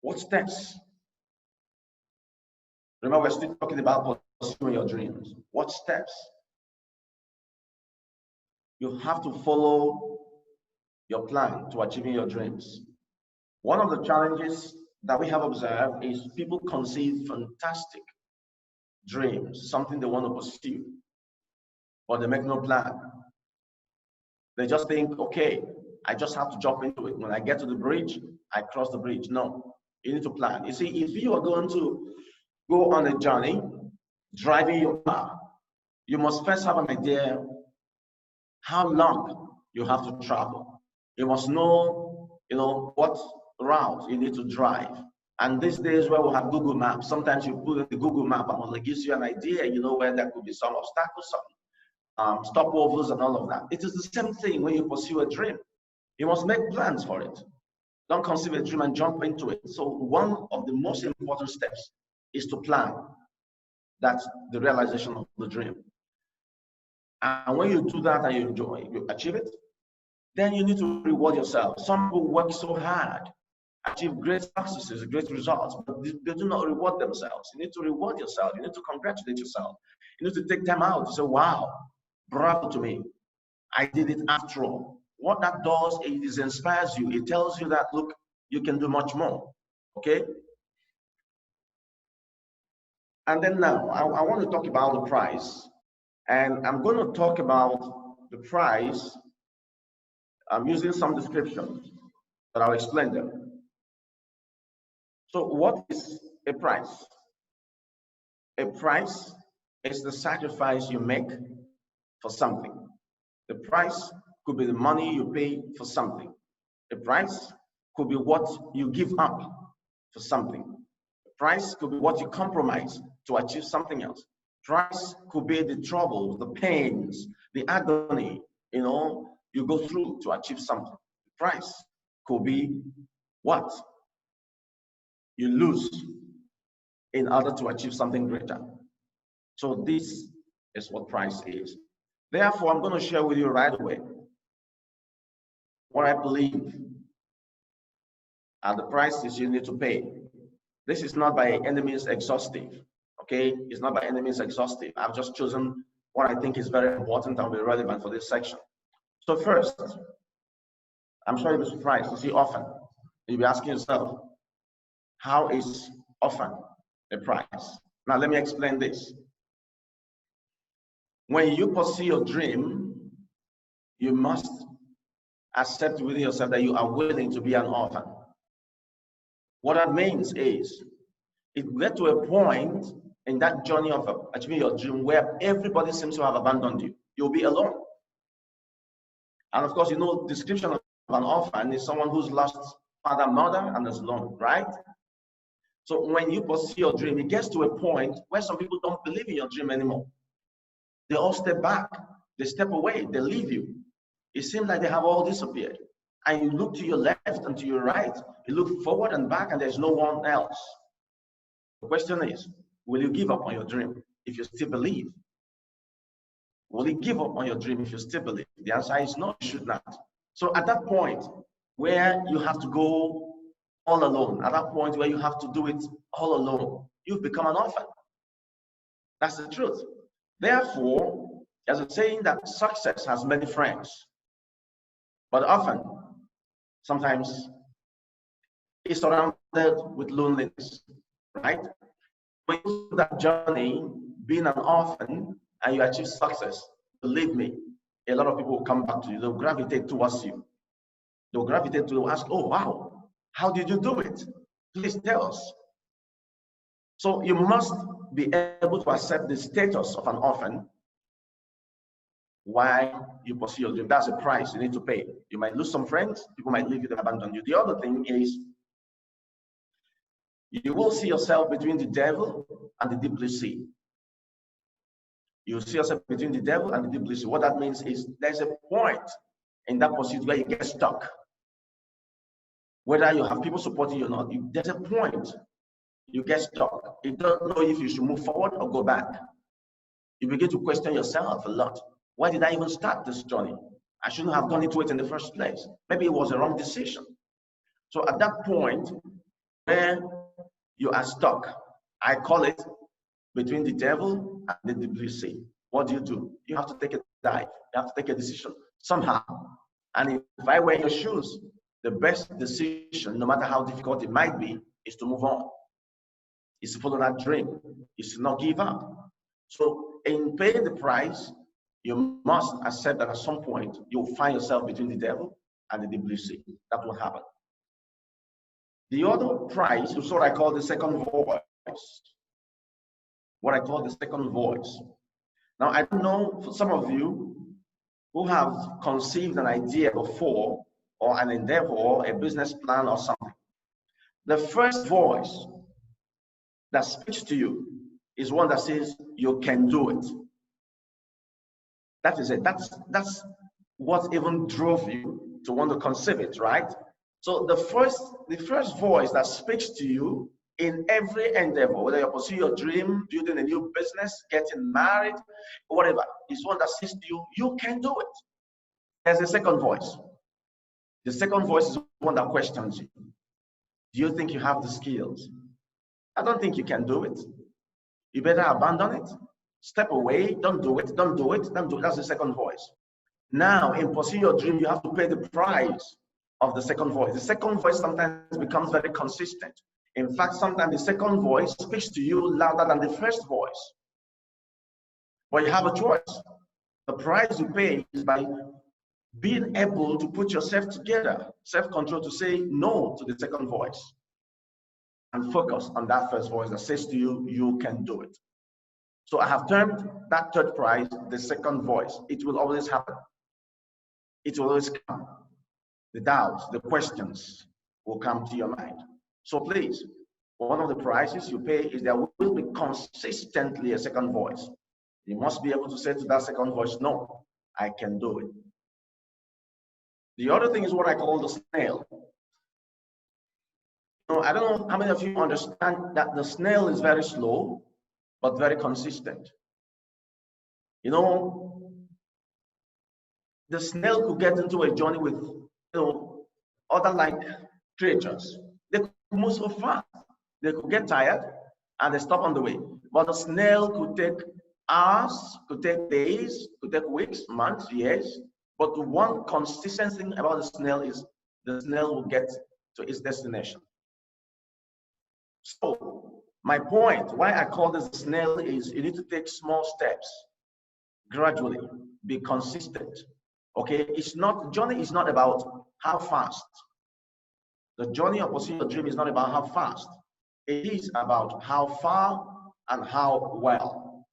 Speaker 6: what steps? Remember, we're still talking about pursuing your dreams. What steps? You have to follow your plan to achieving your dreams. One of the challenges that we have observed is people conceive fantastic dreams, something they want to pursue, but they make no plan. They just think, okay, I just have to jump into it. When I get to the bridge, I cross the bridge. No, you need to plan. You see, if you are going to go on a journey, driving your car, you must first have an idea how long you have to travel. You must know, what route you need to drive. And these days where we have Google Maps, sometimes you put in the Google Map and it gives you an idea, where there could be some obstacles, some stopovers and all of that. It is the same thing when you pursue a dream. You must make plans for it. Don't conceive a dream and jump into it. So one of the most important steps is to plan. That's the realization of the dream. And when you do that and you achieve it, then you need to reward yourself. Some people work so hard, achieve great successes, great results, but they do not reward themselves. You need to reward yourself. You need to congratulate yourself. You need to take time out to say, wow, Bravo to me. I did it after all. What that does is it inspires you. It tells you that, look, you can do much more. Okay? And then now, I want to talk about the price. And I'm going to talk about the price. I'm using some descriptions, but I'll explain them. So what is a price? A price is the sacrifice you make for something. The price could be the money you pay for something. The price could be what you give up for something. The price could be what you compromise to achieve something else. Price could be the trouble, the pains, the agony, you go through to achieve something. The price could be what you lose in order to achieve something greater. So this is what price is. Therefore, I'm going to share with you right away what I believe are the prices you need to pay. This is not by any means exhaustive, okay? It's not by any means exhaustive. I've just chosen what I think is very important and will be relevant for this section. So first, I'm sure you'll be surprised to see often. You'll be asking yourself, how is often a price? Now, let me explain this. When you pursue your dream, you must accept within yourself that you are willing to be an orphan. What that means is, it will get to a point in that journey of achieving your dream where everybody seems to have abandoned you. You'll be alone. And of course, the description of an orphan is someone who's lost father, mother, and is alone, right? So when you pursue your dream, it gets to a point where some people don't believe in your dream anymore. They all step back, they step away, they leave you. It seems like they have all disappeared. And you look to your left and to your right, you look forward and back, and there's no one else. The question is, will you give up on your dream if you still believe? Will you give up on your dream if you still believe? The answer is no, you should not. So at that point where you have to go all alone, at that point where you have to do it all alone, you've become an orphan. That's the truth. Therefore, there's a saying that success has many friends, but often, sometimes, it's surrounded with loneliness, right? When you do that journey, being an orphan, and you achieve success, believe me, a lot of people will come back to you. They'll gravitate towards you. They'll gravitate to ask, oh, wow, how did you do it? Please tell us. So you must be able to accept the status of an orphan while you pursue your dream. That's a price you need to pay. You might lose some friends, people might leave you and abandon you. The other thing is, you will see yourself between the devil and the deep blue sea. You see yourself between the devil and the deep blue sea. What that means is there's a point in that pursuit where you get stuck. Whether you have people supporting you or not, there's a point you get stuck. You don't know if you should move forward or go back. You begin to question yourself a lot. Why did I even start this journey? I shouldn't have gone into it in the first place. Maybe it was a wrong decision. So at that point where you are stuck, I call it between the devil and the deep blue sea. What do? You have to take a dive. You have to take a decision somehow. And if I were in your shoes, the best decision, no matter how difficult it might be, is to move on. Is to follow that dream. Is to not give up. So in paying the price, you must accept that at some point you'll find yourself between the devil and the deep blue sea. That will happen. The other price is what I call the second voice. What I call the second voice. Now, I don't know, for some of you who have conceived an idea before, or an endeavor, or a business plan or something, the first voice that speaks to you is one that says you can do it. That is it. That's what even drove you to want to conceive it, right? So the first voice that speaks to you in every endeavor, whether you pursue your dream, building a new business, getting married, or whatever, is one that says to you, you can do it. There's a second voice. The second voice is one that questions you. Do you think you have the skills? I don't think you can do it. You better abandon it. Step away, don't do it, don't do it, don't do it. That's the second voice. Now, in pursuing your dream, you have to pay the price of the second voice. The second voice sometimes becomes very consistent. In fact, sometimes the second voice speaks to you louder than the first voice. But you have a choice. The price you pay is by being able to put yourself together, self-control, to say no to the second voice and focus on that first voice that says to you, you can do it. So I have termed that third prize the second voice. It will always happen. It will always come. The doubts, the questions will come to your mind. So please, one of the prices you pay is there will be consistently a second voice. You must be able to say to that second voice, no, I can do it. The other thing is what I call the snail. I don't know how many of you understand that the snail is very slow, but very consistent. The snail could get into a journey with, other like creatures. They could move so fast. They could get tired and they stop on the way. But the snail could take hours, could take days, could take weeks, months, years. But the one consistent thing about the snail is the snail will get to its destination. So my point, why I call this the snail, is you need to take small steps gradually, be consistent. Okay, journey is not about how fast. The journey of pursuing your dream is not about how fast. It is about how far and how well.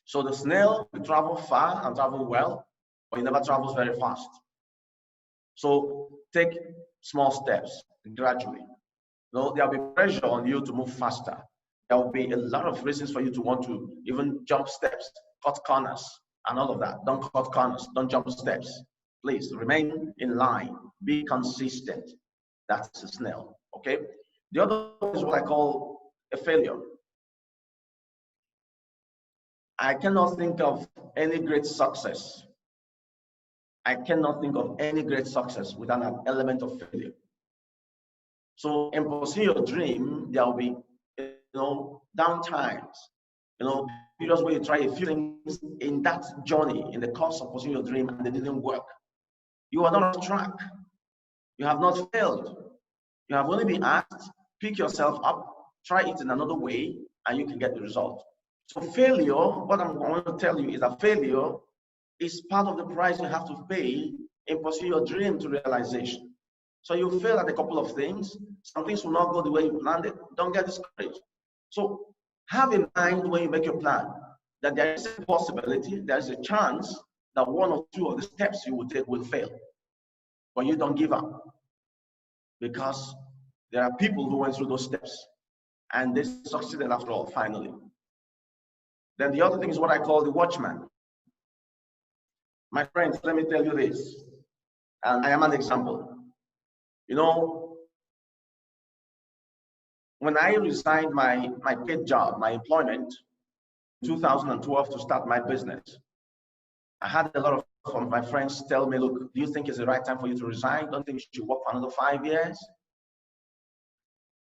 Speaker 6: So the snail will travel far and travel well, but it never travels very fast. So take small steps gradually. There'll be pressure on you to move faster. There will be a lot of reasons for you to want to even jump steps, cut corners, and all of that. Don't cut corners, don't jump steps. Please remain in line, be consistent. That's a snail, okay? The other is what I call a failure. I cannot think of any great success. I cannot think of any great success without an element of failure. So in pursuing your dream, there will be, down times, periods where you try a few things in that journey, in the course of pursuing your dream, and they didn't work. You are not on track. You have not failed. You have only been asked, pick yourself up, try it in another way, and you can get the result. So failure, what I'm going to tell you is that failure is part of the price you have to pay in pursuing your dream to realization. So you fail at a couple of things. Some things will not go the way you planned it. Don't get discouraged. So have in mind when you make your plan that there is a possibility, there is a chance that one or two of the steps you will take will fail. But you don't give up, because there are people who went through those steps and they succeeded after all, finally. Then the other thing is what I call the watchman. My friends, let me tell you this, and I am an example. When I resigned my paid job, my employment, in 2012 to start my business, I had a lot of my friends tell me, look, do you think it's the right time for you to resign? Don't think you should work for another 5 years?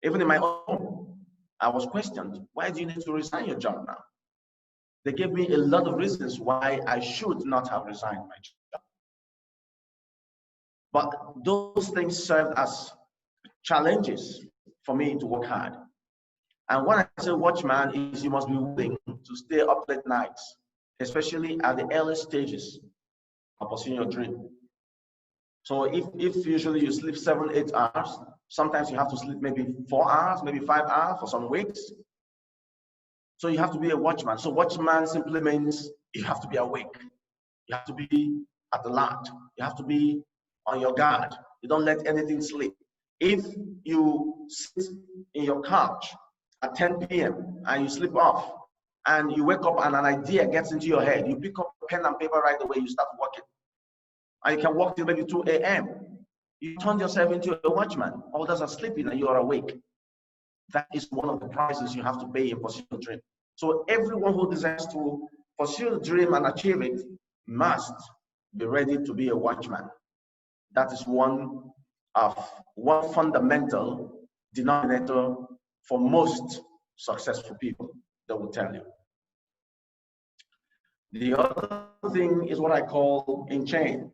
Speaker 6: Even in my own, I was questioned, why do you need to resign your job now? They gave me a lot of reasons why I should not have resigned my job. But those things served as challenges for me to work hard. And when I say watchman, is you must be willing to stay up late nights, especially at the early stages of pursuing your dream. So if usually you sleep 7-8 hours, sometimes you have to sleep maybe 4 hours, maybe 5 hours for some weeks. So you have to be a watchman. So watchman simply means you have to be awake. You have to be at the alert. You have to be on your guard. You don't let anything slip. If you sit in your couch at 10 p.m. and you sleep off, and you wake up and an idea gets into your head, you pick up pen and paper right away, you start working. And you can work till maybe 2 a.m. You turn yourself into a watchman. Others are sleeping and you are awake. That is one of the prices you have to pay in pursuing your dream. So everyone who desires to pursue the dream and achieve it must be ready to be a watchman. That is one fundamental denominator for most successful people, they will tell you. The other thing is what I call in chain.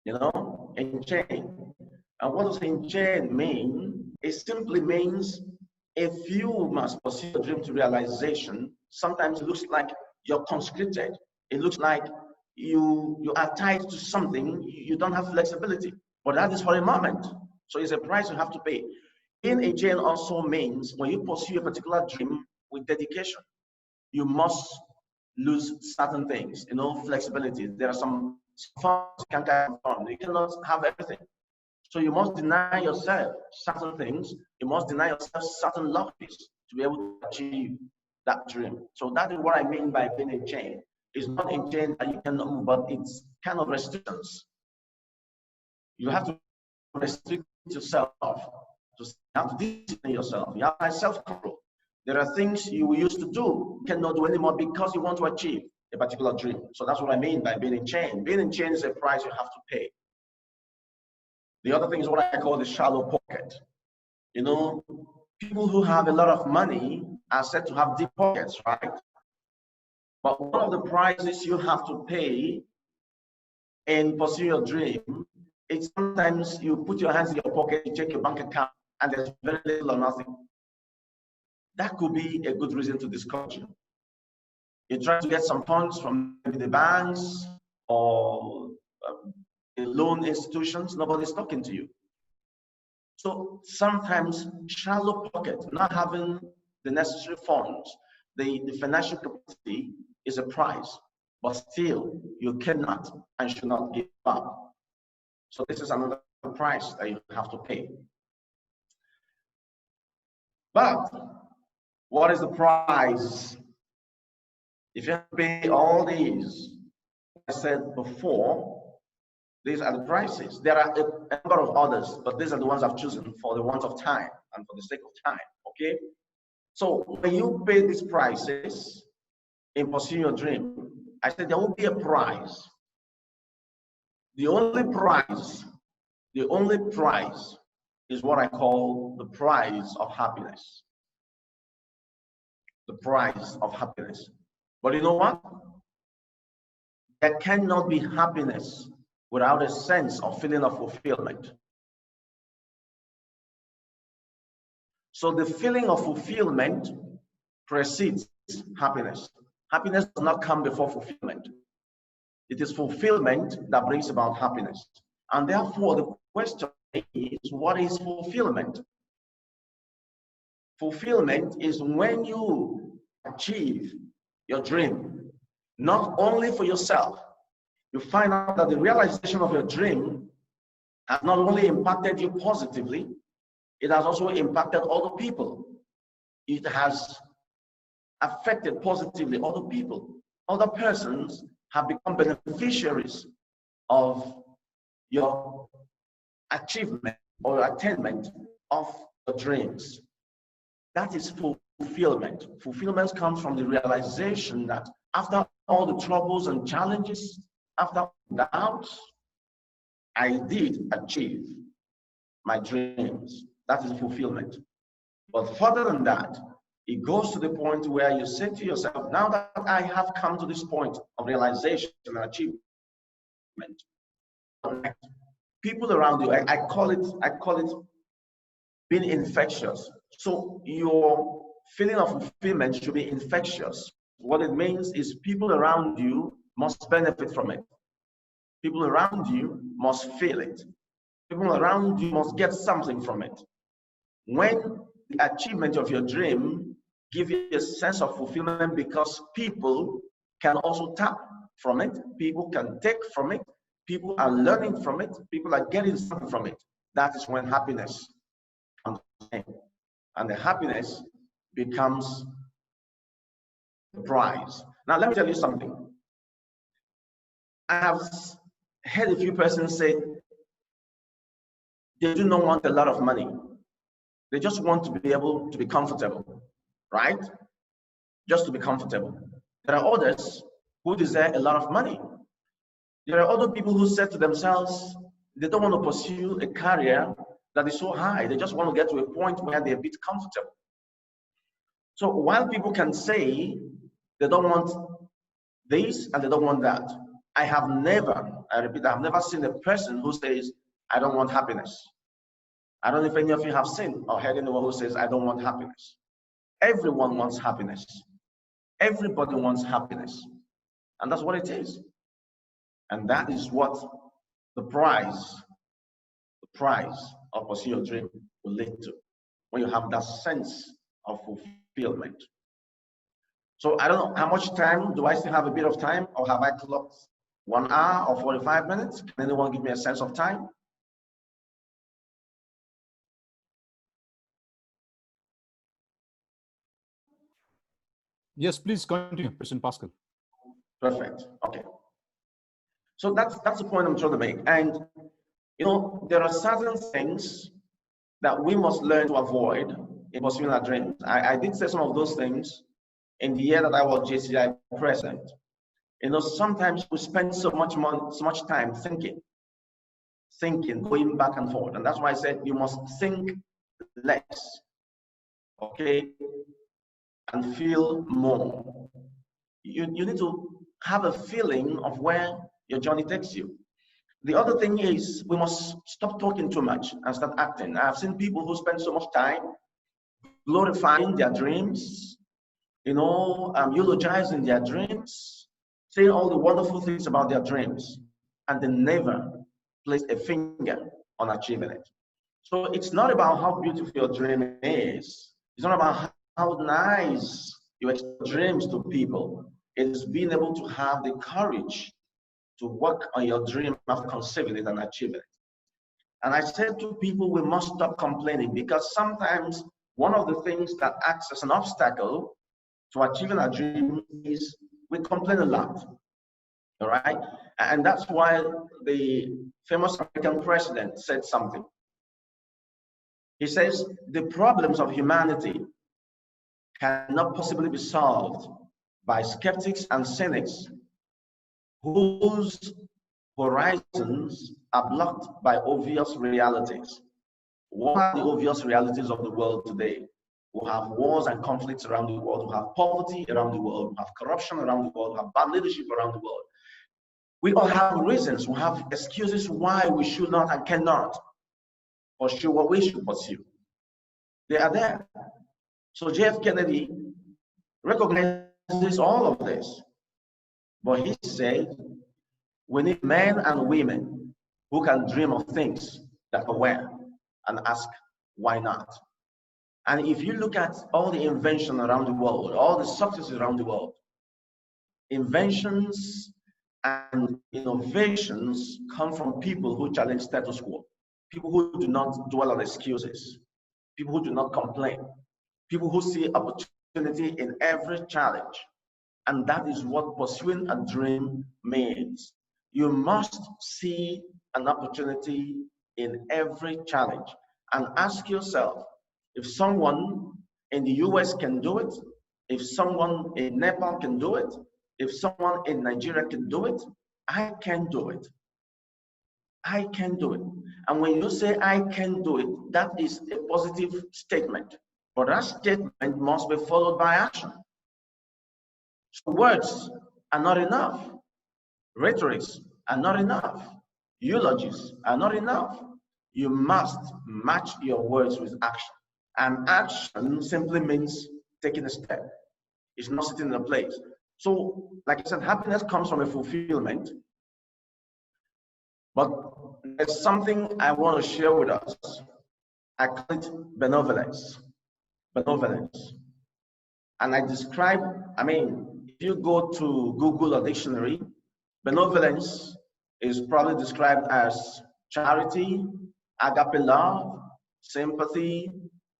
Speaker 6: You know, in chain. And what does in chain mean? It simply means if you must pursue your dream to realization, sometimes it looks like you're conscripted. It looks like you are tied to something, you don't have flexibility. But that is for a moment. So it's a price you have to pay. Being a chain also means when you pursue a particular dream with dedication, you must lose certain things, you know, flexibility. There are some funds you can't get from. You cannot have everything. So you must deny yourself certain things. You must deny yourself certain luxuries to be able to achieve that dream. So that is what I mean by being in chain. It's not in chain that you cannot move, but it's kind of restrictions. You have to restrict yourself. You have to discipline yourself. You have self-control. There are things you used to do, you cannot do anymore because you want to achieve a particular dream. So that's what I mean by being in chain. Being in chain is a price you have to pay. The other thing is what I call the shallow pocket. You know, people who have a lot of money are said to have deep pockets, right? But one of the prices you have to pay in pursuing your dream is sometimes you put your hands in your pocket, you check your bank account, and there's very little or nothing. That could be a good reason to discourage you. You try to get some funds from maybe the banks or the loan institutions, nobody's talking to you. So sometimes shallow pocket, not having the necessary funds, the financial capacity is a price, but still you cannot and should not give up. So this is another price that you have to pay. But what is the price? If you pay all these, I said before, these are the prices. There are a number of others, but these are the ones I've chosen for the want of time and for the sake of time, okay? So when you pay these prices in pursuing your dream, I said there will be a price. The only price is what I call the price of happiness. The price of happiness. But you know what? There cannot be happiness without a sense of feeling of fulfillment. So the feeling of fulfillment precedes happiness. Happiness does not come before fulfillment. It is fulfillment that brings about happiness. And therefore, the question is, what is fulfillment? Fulfillment is when you achieve your dream, not only for yourself. You find out that the realization of your dream has not only impacted you positively, it has also impacted other people. It has affected positively other people. Other persons have become beneficiaries of your achievement or attainment of your dreams. That is fulfillment. Fulfillment comes from the realization that after all the troubles and challenges, after doubts, I did achieve my dreams. That is fulfillment. But further than that, it goes to the point where you say to yourself, now that I have come to this point of realization and achievement, people around you, I call it being infectious. So your feeling of fulfillment should be infectious. What it means is people around you must benefit from it. People around you must feel it. People around you must get something from it. When the achievement of your dream gives you a sense of fulfillment because people can also tap from it, people can take from it, people are learning from it, people are getting something from it. That is when happiness comes in. And the happiness becomes the prize. Now, let me tell you something. I have heard a few persons say they do not want a lot of money. They just want to be able to be comfortable, right? Just to be comfortable. There are others who desire a lot of money. There are other people who said to themselves, they don't want to pursue a career that is so high. They just want to get to a point where they're a bit comfortable. So while people can say they don't want this and they don't want that. I repeat, I've never seen a person who says, I don't want happiness. I don't know if any of you have seen or heard anyone who says, I don't want happiness. Everyone wants happiness. Everybody wants happiness. And that's what it is. And that is what the price of pursuing your dream will lead to, when you have that sense of fulfillment. So I don't know how much time, do I still have a bit of time, or have I clocked 1 hour or 45 minutes? Can anyone give me a sense of time?
Speaker 4: Yes, please continue, President Paschal.
Speaker 6: Perfect. Okay. So that's the point I'm trying to make. And you know, there are certain things that we must learn to avoid in pursuing our dreams. I did say some of those things in the year that I was JCI president. You know, sometimes we spend so much time thinking, going back and forth. And that's why I said you must think less, okay, and feel more. You need to have a feeling of where your journey takes you. The other thing is we must stop talking too much and start acting. I've seen people who spend so much time glorifying their dreams, you know, eulogizing their dreams, saying all the wonderful things about their dreams, and they never place a finger on achieving it. So it's not about how beautiful your dream is. It's not about how nice you express dreams to people. It is being able to have the courage to work on your dream after conceiving it and achieving it. And I said to people, we must stop complaining, because sometimes one of the things that acts as an obstacle to achieving our dream is we complain a lot. All right? And that's why the famous American president said something. He says, the problems of humanity cannot possibly be solved by skeptics and cynics whose horizons are blocked by obvious realities. What are the obvious realities of the world today? We have wars and conflicts around the world. We have poverty around the world. We have corruption around the world. We have bad leadership around the world. We all have reasons. We have excuses why we should not and cannot pursue what we should pursue. They are there. So J.F. Kennedy recognizes all of this. But he said, we need men and women who can dream of things that are where, and ask, why not? And if you look at all the invention around the world, all the successes around the world, inventions and innovations come from people who challenge status quo, people who do not dwell on excuses, people who do not complain, people who see opportunity in every challenge. And that is what pursuing a dream means. You must see an opportunity in every challenge and ask yourself, if someone in the US can do it, if someone in Nepal can do it, if someone in Nigeria can do it, I can do it. I can do it. And when you say I can do it, that is a positive statement. But that statement must be followed by action. So words are not enough. Rhetorics are not enough. Eulogies are not enough. You must match your words with action. And action simply means taking a step. It's not sitting in a place. So, like I said, happiness comes from a fulfillment. But there's something I want to share with us. I call it benevolence. Benevolence. And I describe, if you go to Google or dictionary, benevolence is probably described as charity, agape love, sympathy,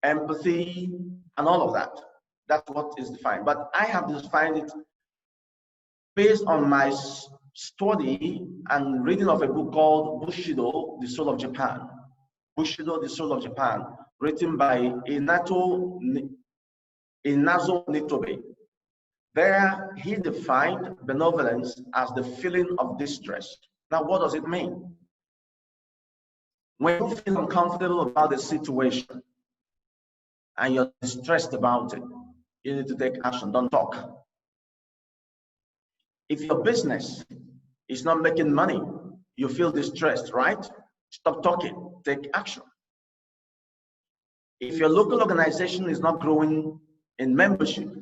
Speaker 6: empathy, and all of that. That's what is defined. But I have defined it based on my study and reading of a book called Bushido, The Soul of Japan. Bushido, The Soul of Japan, written by Inazo Nitobe. There, he defined benevolence as the feeling of distress. Now, what does it mean? When you feel uncomfortable about the situation and you're distressed about it, you need to take action, don't talk. If your business is not making money, you feel distressed, right? Stop talking, take action. If your local organization is not growing in membership,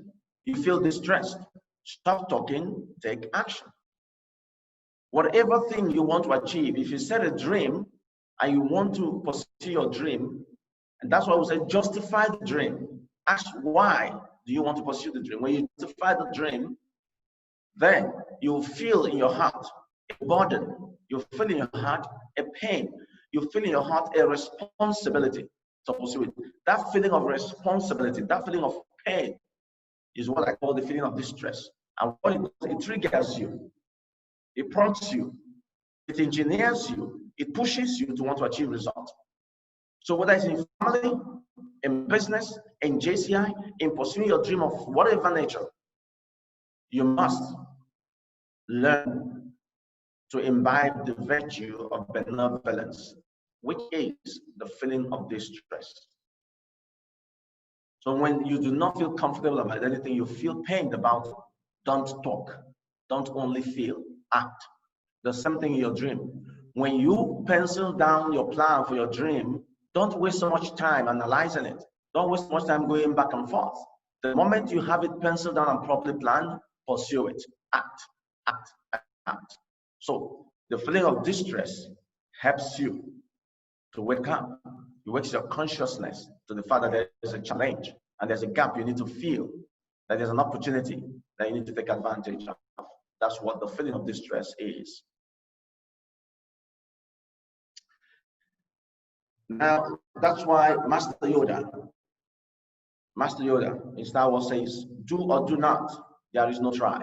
Speaker 6: you feel distressed, stop talking, take action. Whatever thing you want to achieve, if you set a dream and you want to pursue your dream, and that's why we say justify the dream. Ask why do you want to pursue the dream. When you justify the dream, then you feel in your heart a burden. You feel in your heart a pain. You feel in your heart a responsibility to pursue it. That feeling of responsibility, that feeling of pain is what I call the feeling of distress. And what it triggers you, it prompts you, it engineers you, it pushes you to want to achieve results. So whether it's in family, in business, in JCI, in pursuing your dream of whatever nature, you must learn to imbibe the virtue of benevolence, which is the feeling of distress. So when you do not feel comfortable about anything, you feel pained about it, don't talk. Don't only feel, act. The same thing in your dream. When you pencil down your plan for your dream, don't waste so much time analyzing it. Don't waste so much time going back and forth. The moment you have it penciled down and properly planned, pursue it. Act, act, act. So the feeling of distress helps you to wake up. It wakes your consciousness to the fact that there is a challenge and there's a gap you need to feel, that there's an opportunity that you need to take advantage of. That's what the feeling of distress is. Now, that's why Master Yoda in Star Wars says, do or do not, there is no try.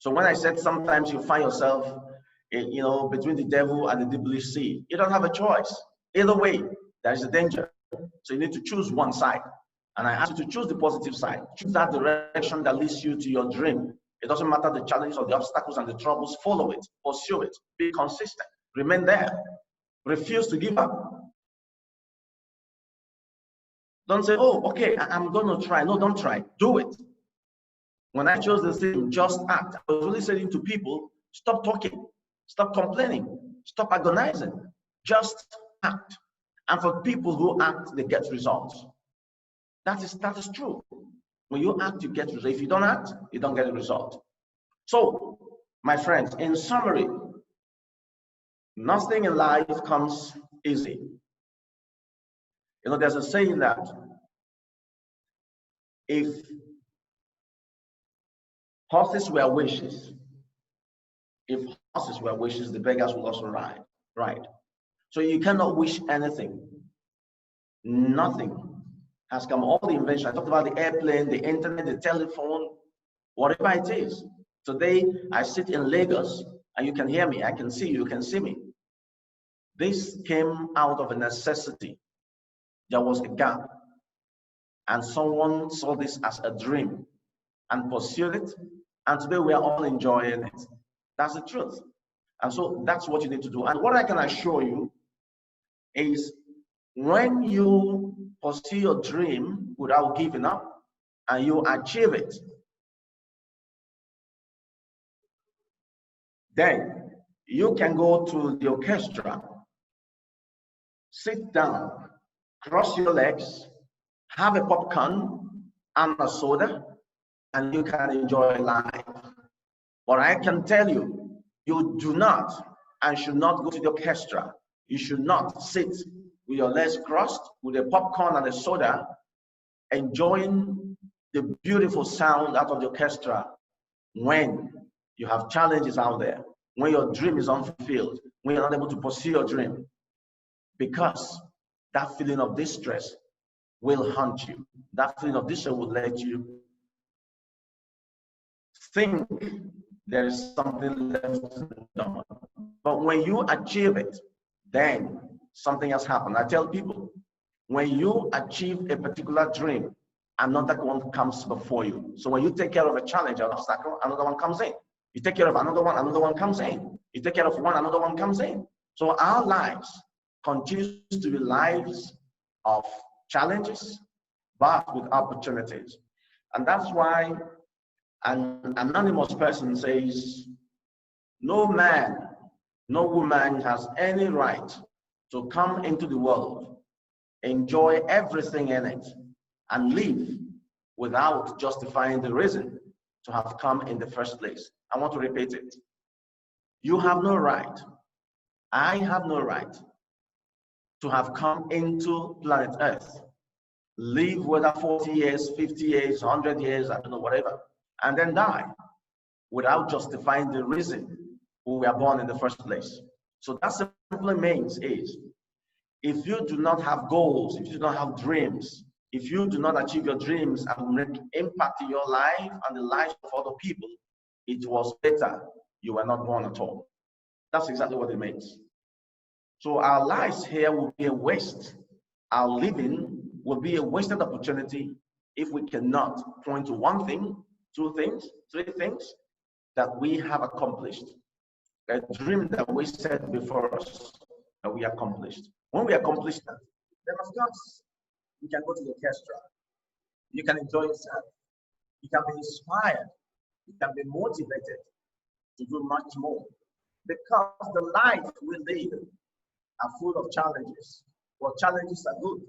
Speaker 6: So when I said sometimes you find yourself, between the devil and the deep blue sea, you don't have a choice. Either way, there is a danger. So you need to choose one side. And I ask you to choose the positive side. Choose that direction that leads you to your dream. It doesn't matter the challenges or the obstacles and the troubles, follow it, pursue it, be consistent, remain there, refuse to give up. Don't say, oh, okay, I'm going to try. No, don't try. Do it. When I chose the thing, just act, I was really saying to people, stop talking, stop complaining, stop agonizing, just act. And for people who act, they get results. That is true. When you act, you get results. If you don't act, you don't get a result. So, my friends, in summary, nothing in life comes easy. There's a saying that if horses were wishes, the beggars will also ride, right? So you cannot wish anything. Nothing has come. All the invention, I talked about the airplane, the internet, the telephone, whatever it is. Today, I sit in Lagos and you can hear me, I can see you, you can see me. This came out of a necessity. There was a gap, and someone saw this as a dream and pursued it, and today we are all enjoying it. That's the truth. And so that's what you need to do. And what I can assure you is when you pursue your dream without giving up and you achieve it, then you can go to the orchestra, sit down, cross your legs, have a popcorn and a soda, and you can enjoy life. But I can tell you, you do not and should not go to the orchestra. You should not sit with your legs crossed with a popcorn and a soda, enjoying the beautiful sound out of the orchestra when you have challenges out there, when your dream is unfulfilled, when you're not able to pursue your dream, because that feeling of distress will haunt you. That feeling of distress will let you think there is something left to be done. But when you achieve it, then something has happened. I tell people, when you achieve a particular dream, another one comes before you. So when you take care of a challenge or an obstacle, another one comes in. You take care of another one comes in. You take care of one, another one comes in. So our lives continue to be lives of challenges, but with opportunities. And that's why An anonymous person says, no man, no woman has any right to come into the world, enjoy everything in it, and live without justifying the reason to have come in the first place. I want to repeat it. You have no right, I have no right to have come into planet Earth, live whether 40 years, 50 years, 100 years, I don't know, whatever, and then die without justifying the reason we were born in the first place. So that simply means is, if you do not have goals, if you do not have dreams, if you do not achieve your dreams and make impact in your life and the lives of other people, it was better you were not born at all. That's exactly what it means. So our lives here will be a waste. Our living will be a wasted opportunity if we cannot point to one thing, two things, three things that we have accomplished. A dream that we set before us that we accomplished. When we accomplish that, then of course, you can go to the orchestra. You can enjoy yourself. You can be inspired. You can be motivated to do much more. Because the life we live are full of challenges. Well, challenges are good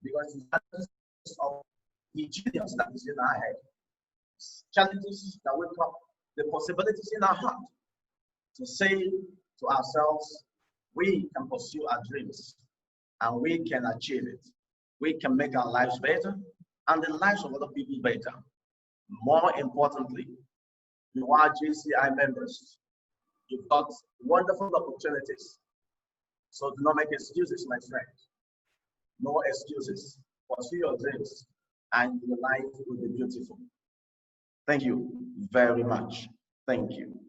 Speaker 6: because it's challenges of the genius that is in our head. Challenges that wake up the possibilities in our heart to say to ourselves, we can pursue our dreams and we can achieve it. We can make our lives better and the lives of other people better. More importantly, you are JCI members. You've got wonderful opportunities. So do not make excuses, my friend. No excuses. Pursue your dreams and your life will be beautiful. Thank you very much. Thank you.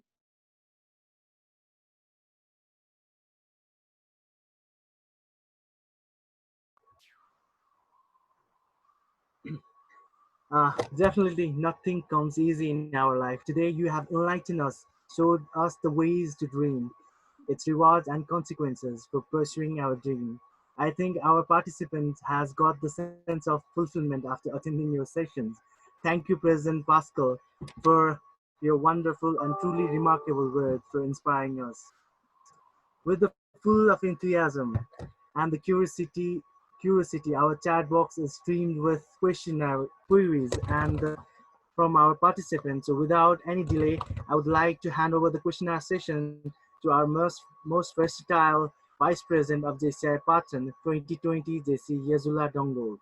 Speaker 2: Definitely nothing comes easy in our life. Today you have enlightened us, showed us the ways to dream, its rewards and consequences for pursuing our dream. I think our participants has got the sense of fulfillment after attending your sessions. Thank you, President Pascal, for your wonderful and truly remarkable words for inspiring us. With the full of enthusiasm and the curiosity, our chat box is streamed with questionnaire queries and from our participants. So without any delay, I would like to hand over the questionnaire session to our most versatile Vice President of JCI Patan 2020, JC Yazula Dongol.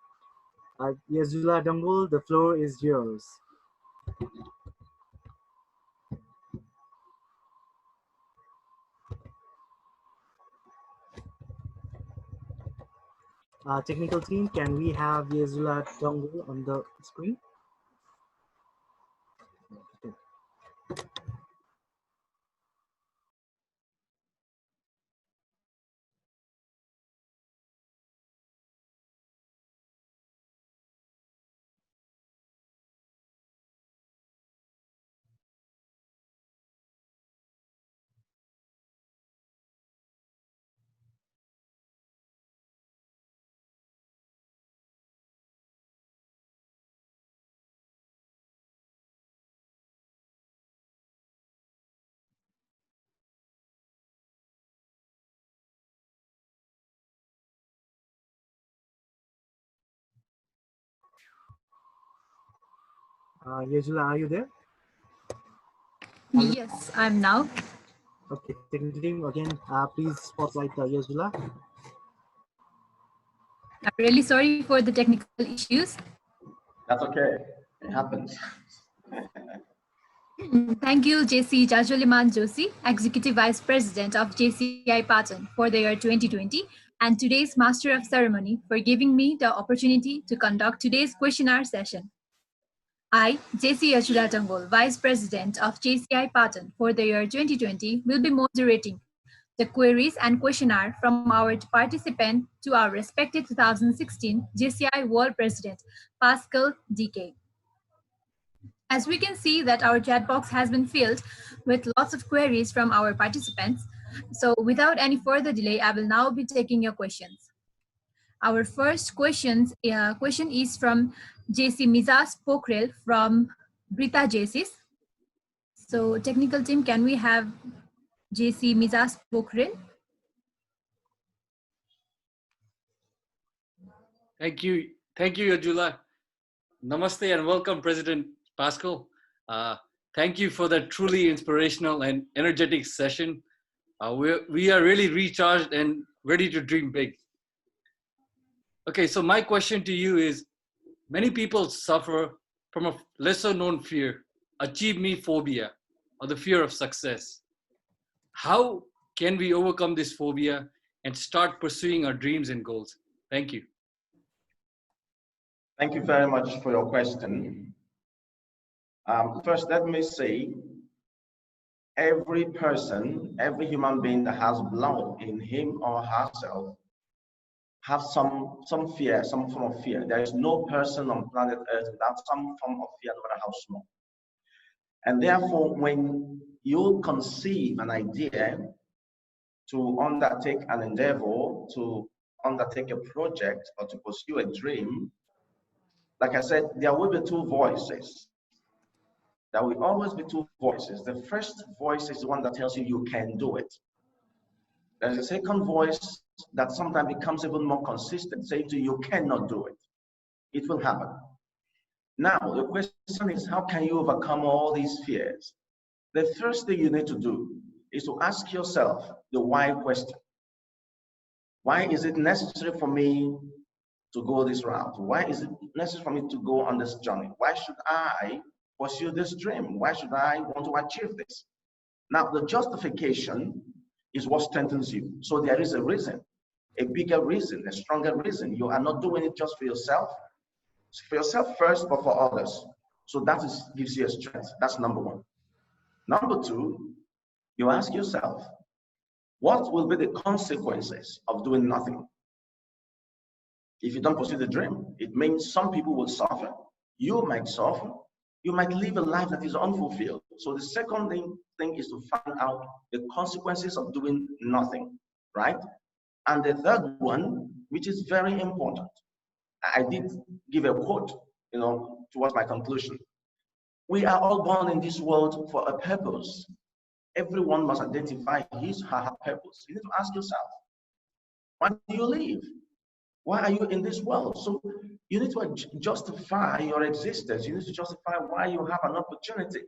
Speaker 2: Yazula Dongol, the floor is yours. Technical team, can we have Yazula Dongol on the screen? Yazula, are you there?
Speaker 7: Yes, I'm now.
Speaker 2: Okay, technical team, again, please spotlight Yazula.
Speaker 7: I'm really sorry for the technical issues.
Speaker 6: That's okay. It happens.
Speaker 7: Thank you, JC Jajoliman Joshi, Executive Vice President of JCI Patan for the year 2020, and today's Master of Ceremony for giving me the opportunity to conduct today's questionnaire session. I, JC Achula Tangol, Vice President of JCI Patan for the year 2020, will be moderating the queries and questionnaire from our participant to our respected 2016 JCI World President, Paschal Dike. As we can see that our chat box has been filled with lots of queries from our participants. So without any further delay, I will now be taking your questions. Our first question is from JC Mizas Pokrail from Brita JCs. So technical team, can we have JC Mizas Pokhrel?
Speaker 8: Thank you, Yajula. Namaste and welcome, President Paschal. Thank you for that truly inspirational and energetic session. We are really recharged and ready to dream big. Okay, so my question to you is, many people suffer from a lesser known fear, achieve me phobia, or the fear of success. How can we overcome this phobia and start pursuing our dreams and goals? Thank you.
Speaker 6: Thank you very much for your question. First, let me say, every person, every human being that has blood in him or herself have some fear, some form of fear. There is no person on planet Earth without some form of fear, no matter how small. And therefore, when you conceive an idea to undertake an endeavor, to undertake a project, or to pursue a dream, like I said, there will be two voices. There will always be two voices. The first voice is the one that tells you you can do it. There's a second voice that sometimes becomes even more consistent, saying to you, you cannot do it. It will happen. Now, the question is, how can you overcome all these fears? The first thing you need to do is to ask yourself the why question. Why is it necessary for me to go this route? Why is it necessary for me to go on this journey? Why should I pursue this dream? Why should I want to achieve this? Now, the justification is what strengthens you. So there is a reason, a bigger reason, a stronger reason. You are not doing it just for yourself first, but for others. So that gives you a strength. That's number one. Number two, you ask yourself, what will be the consequences of doing nothing? If you don't pursue the dream, it means some people will suffer. You might suffer. You might live a life that is unfulfilled. So the second thing is to find out the consequences of doing nothing, right? And the third one, which is very important, I did give a quote, towards my conclusion. We are all born in this world for a purpose. Everyone must identify his or her purpose. You need to ask yourself, why do you live? Why are you in this world? So you need to justify your existence. You need to justify why you have an opportunity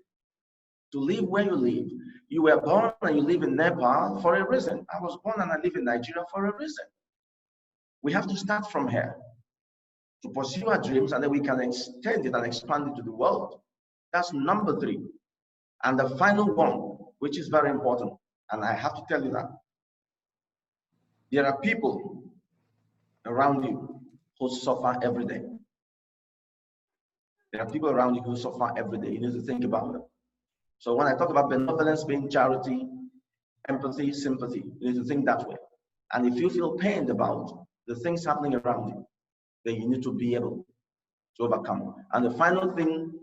Speaker 6: to live where you live. You were born and you live in Nepal for a reason. I was born and I live in Nigeria for a reason. We have to start from here to pursue our dreams, and then we can extend it and expand it to the world. That's number three. And the final one, which is very important, and I have to tell you that there are people around you who suffer every day. There are people around you who suffer every day. You need to think about them. So when I talk about benevolence being charity, empathy, sympathy, you need to think that way. And if you feel pained about the things happening around you, then you need to be able to overcome. And the final thing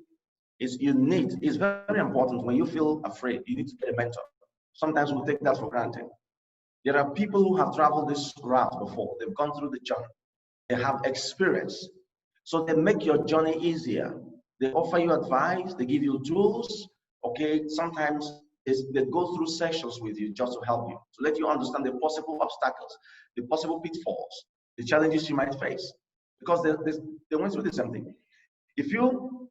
Speaker 6: is it's very important when you feel afraid, you need to get a mentor. Sometimes we take that for granted. There are people who have traveled this route before. They've gone through the journey. They have experience. So they make your journey easier. They offer you advice. They give you tools. Okay, sometimes they go through sessions with you just to help you, to let you understand the possible obstacles, the possible pitfalls, the challenges you might face. Because they went through the same thing. If you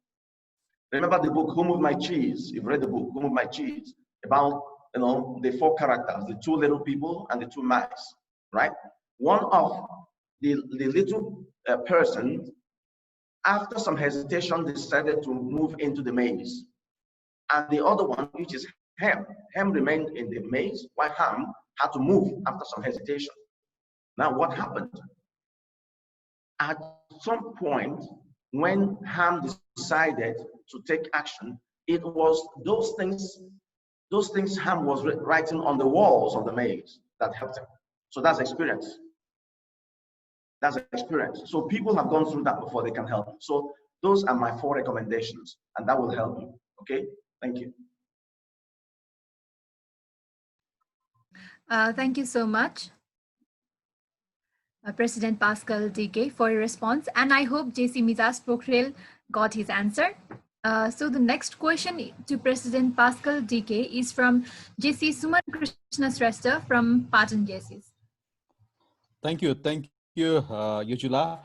Speaker 6: remember the book, Who Moved My Cheese? You've read the book, Who Moved My Cheese? About the four characters, the two little people and the two mice, right? One of the little person, after some hesitation, decided to move into the maze. And the other one, which is Ham remained in the maze, while Ham had to move after some hesitation. Now, what happened? At some point, when Ham decided to take action, it was those things Ham was writing on the walls of the maze that helped him. So that's experience. That's experience. So people have gone through that before, they can help. So those are my 4 recommendations, and that will help you. Okay, thank you.
Speaker 7: Thank you so much, President Paschal Dike, for your response. And I hope JC Mizas Pokhrel got his answer. So the next question to President Paschal Dike is from JC Suman Krishna Shrestha from Patan JCs.
Speaker 4: Thank you, Yujula.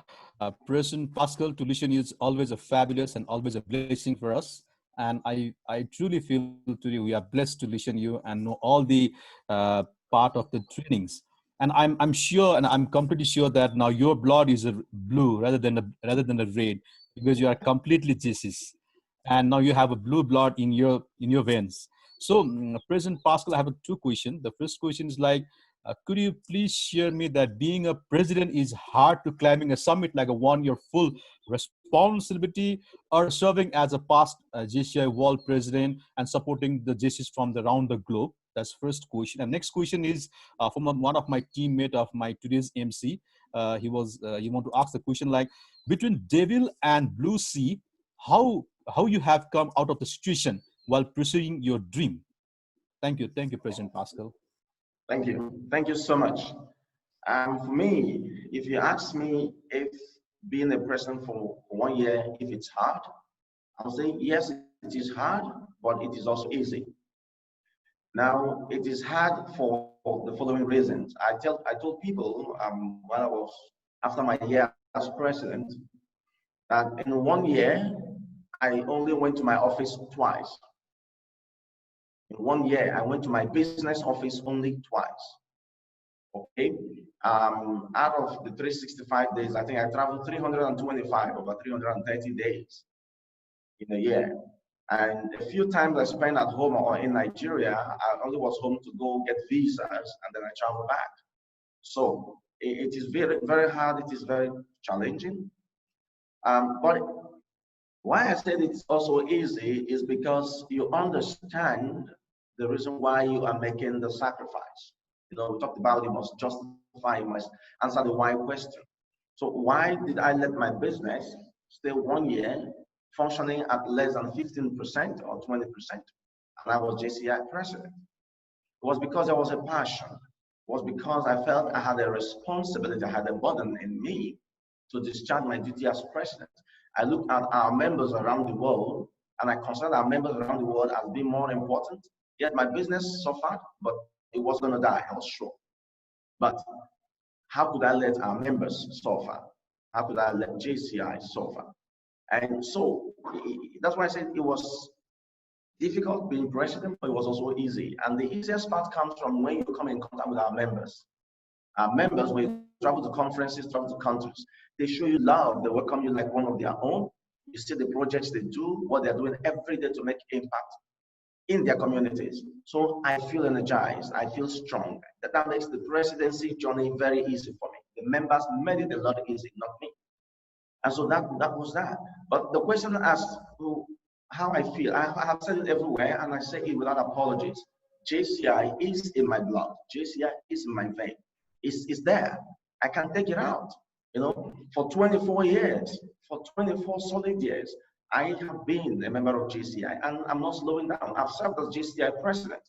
Speaker 4: President Pascal, to listen is always a fabulous and always a blessing for us. And I truly feel today we are blessed to listen you and know all the part of the trainings. And I'm sure, and I'm completely sure that now your blood is a blue rather than a red, because you are completely Jesus, and now you have a blue blood in your veins. So, President Pascal, I have two questions. The first question is like, could you please share me that being a president is hard to climbing a summit like a one-year full responsibility, or serving as a past JCI world president and supporting the JCs from around the globe? That's first question. And next question is from one of my teammate of my today's MC. He want to ask the question like, between devil and blue sea, how you have come out of the situation while pursuing your dream? Thank you, President Pascal.
Speaker 6: Thank you so much. For me, if you ask me if being a president for 1 year, if it's hard, I'll say yes, it is hard, but it is also easy. Now, it is hard for the following reasons. I told people when I was after my year as president that in 1 year I only went to my office twice. In 1 year, I went to my business office only twice. Okay, out of the 365 days, I think I traveled 325 over 330 days in a year. And a few times I spent at home or in Nigeria, I only was home to go get visas and then I travel back. So it is very, very hard. It is very challenging. But why I said it's also easy is because you understand the reason why you are making the sacrifice. You know, we talked about you must justify, you must answer the why question. So why did I let my business stay 1 year functioning at less than 15% or 20%? And I was JCI president. It was because there was a passion. It was because I felt I had a responsibility, I had a burden in me to discharge my duty as president. I looked at our members around the world, and I considered our members around the world as being more important. Yet my business suffered, but it was going to die, I was sure. But how could I let our members suffer? How could I let JCI suffer? And so that's why I said it was difficult being president, but it was also easy. And the easiest part comes from when you come in contact with our members. Our members, when you travel to conferences, travel to countries, they show you love, they welcome you like one of their own. You see the projects they do, what they're doing every day to make impact in their communities. So I feel energized, I feel strong. That makes the presidency journey very easy for me. The members made it a lot easy, not me. And so that was that. But the question asked how I feel, I have said it everywhere, and I say it without apologies. JCI is in my blood. JCI is in my vein. It's there. I can't take it out. You know, for 24 years, for 24 solid years, I have been a member of JCI, and I'm not slowing down. I've served as JCI president.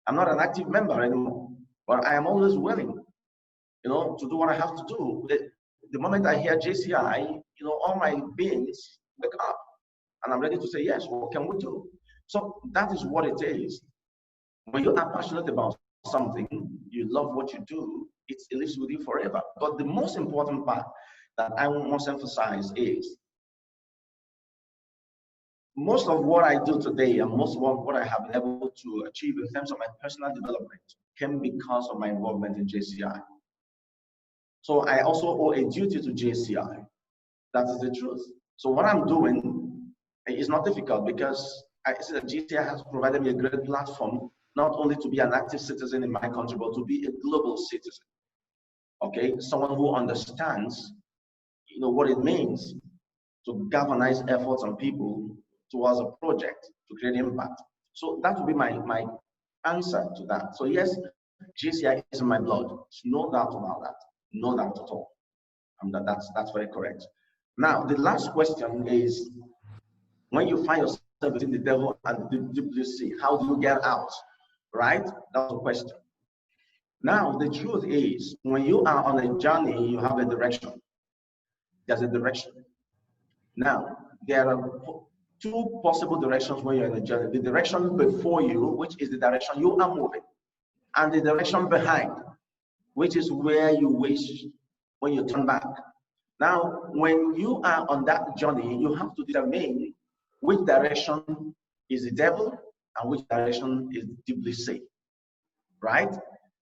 Speaker 6: I'm not an active member anymore, but I am always willing, you know, to do what I have to do. The moment I hear JCI, you know, all my beings wake up, and I'm ready to say, yes, what can we do? So that is what it is. When you are passionate about something, you love what you do, it lives with you forever. But the most important part that I must emphasize is most of what I do today and most of what I have been able to achieve in terms of my personal development came because of my involvement in JCI. So I also owe a duty to JCI. That is the truth. So what I'm doing is not difficult because I see that JCI has provided me a great platform, not only to be an active citizen in my country, but to be a global citizen. Okay, someone who understands, you know, what it means to galvanize efforts on people towards a project to create impact. So that would be my answer to that. So yes, JCI is in my blood. There's no doubt about that. No doubt at all. And that's very correct. Now, the last question is, when you find yourself between the devil and the deep blue sea, how do you get out? Right? That's the question. Now, the truth is, when you are on a journey, you have a direction. There's a direction. Now, there are two possible directions when you're in a journey. The direction before you, which is the direction you are moving, and the direction behind, which is where you wish when you turn back. Now, when you are on that journey, you have to determine which direction is the devil and which direction is deeply safe, right?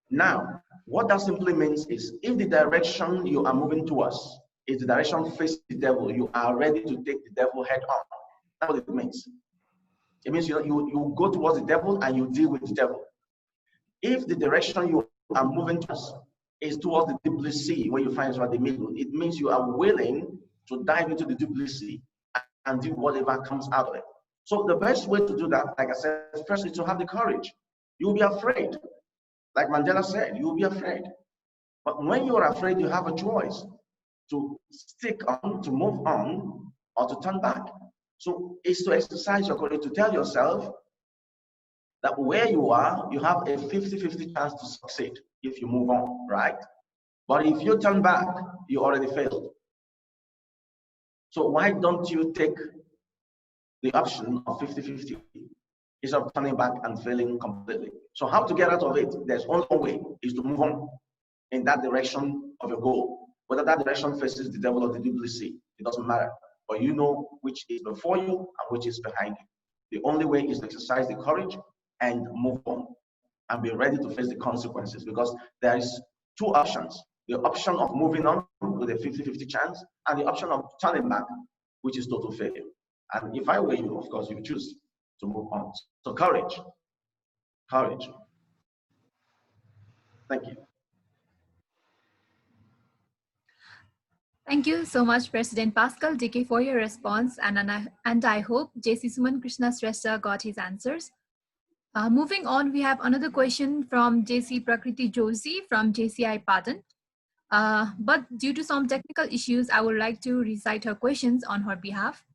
Speaker 6: Now, what that simply means is if the direction you are moving towards is the direction facing the devil, you are ready to take the devil head on. That's what it means. It means you go towards the devil and you deal with the devil. If the direction you are moving towards is towards the deep blue sea, where you find yourself at the middle, it means you are willing to dive into the deep blue sea and do whatever comes out of it. So the best way to do that, like I said, first is to have the courage. You'll be afraid. Like Mandela said, you'll be afraid. But when you're afraid, you have a choice to stick on, to move on, or to turn back. So it's to exercise your courage, to tell yourself that where you are, you have a 50-50 chance to succeed if you move on, right? But if you turn back, you already failed. So why don't you take the option of 50-50 instead of turning back and failing completely? So how to get out of it? There's only one way, is to move on in that direction of your goal. Whether that direction faces the devil or the deep blue sea, it doesn't matter. But you know which is before you and which is behind you. The only way is to exercise the courage and move on and be ready to face the consequences, because there is two options: the option of moving on with a 50-50 chance and the option of turning back, which is total failure. And if I were you, of course, you choose to move on. So courage. Thank you.
Speaker 7: Thank you so much, President Paschal Dike, for your response, and I hope JC Suman Krishna Shrestha got his answers. Moving on, we have another question from JC Prakriti Joshi from JCI Patan. But due to some technical issues, I would like to recite her questions on her behalf.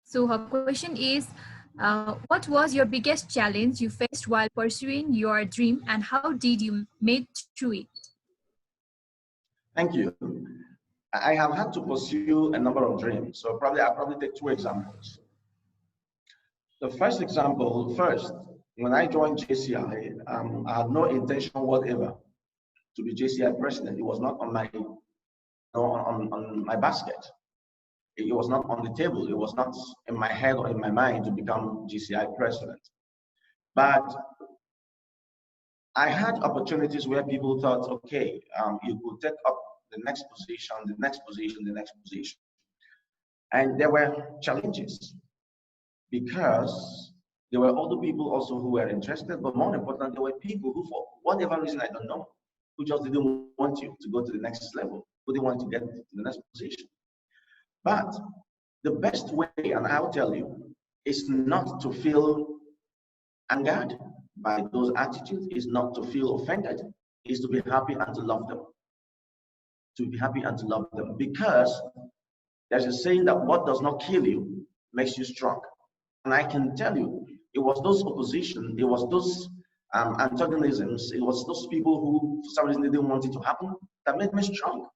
Speaker 7: So her question is, what was your biggest challenge you faced while pursuing your dream, and how did you make through it?
Speaker 6: Thank you. I have had to pursue a number of dreams, so I'll probably take two examples. The first example, when I joined JCI, I had no intention whatever to be JCI president. It was not on my, on my basket. It was not on the table. It was not in my head or in my mind to become JCI president. But I had opportunities where people thought, okay, you could take up the next position, the next position, the next position. And there were challenges because there were other people also who were interested, but more important, there were people who, for whatever reason I don't know, who just didn't want you to go to the next level, who didn't want to get to the next position. But the best way, and I'll tell you, is not to feel angered by those attitudes, is not to feel offended, is to be happy and to love them. To be happy and to love them. Because there's a saying that what does not kill you makes you strong. And I can tell you, it was those opposition, it was those antagonisms, it was those people who, for some reason, they didn't want it to happen, that made me strong.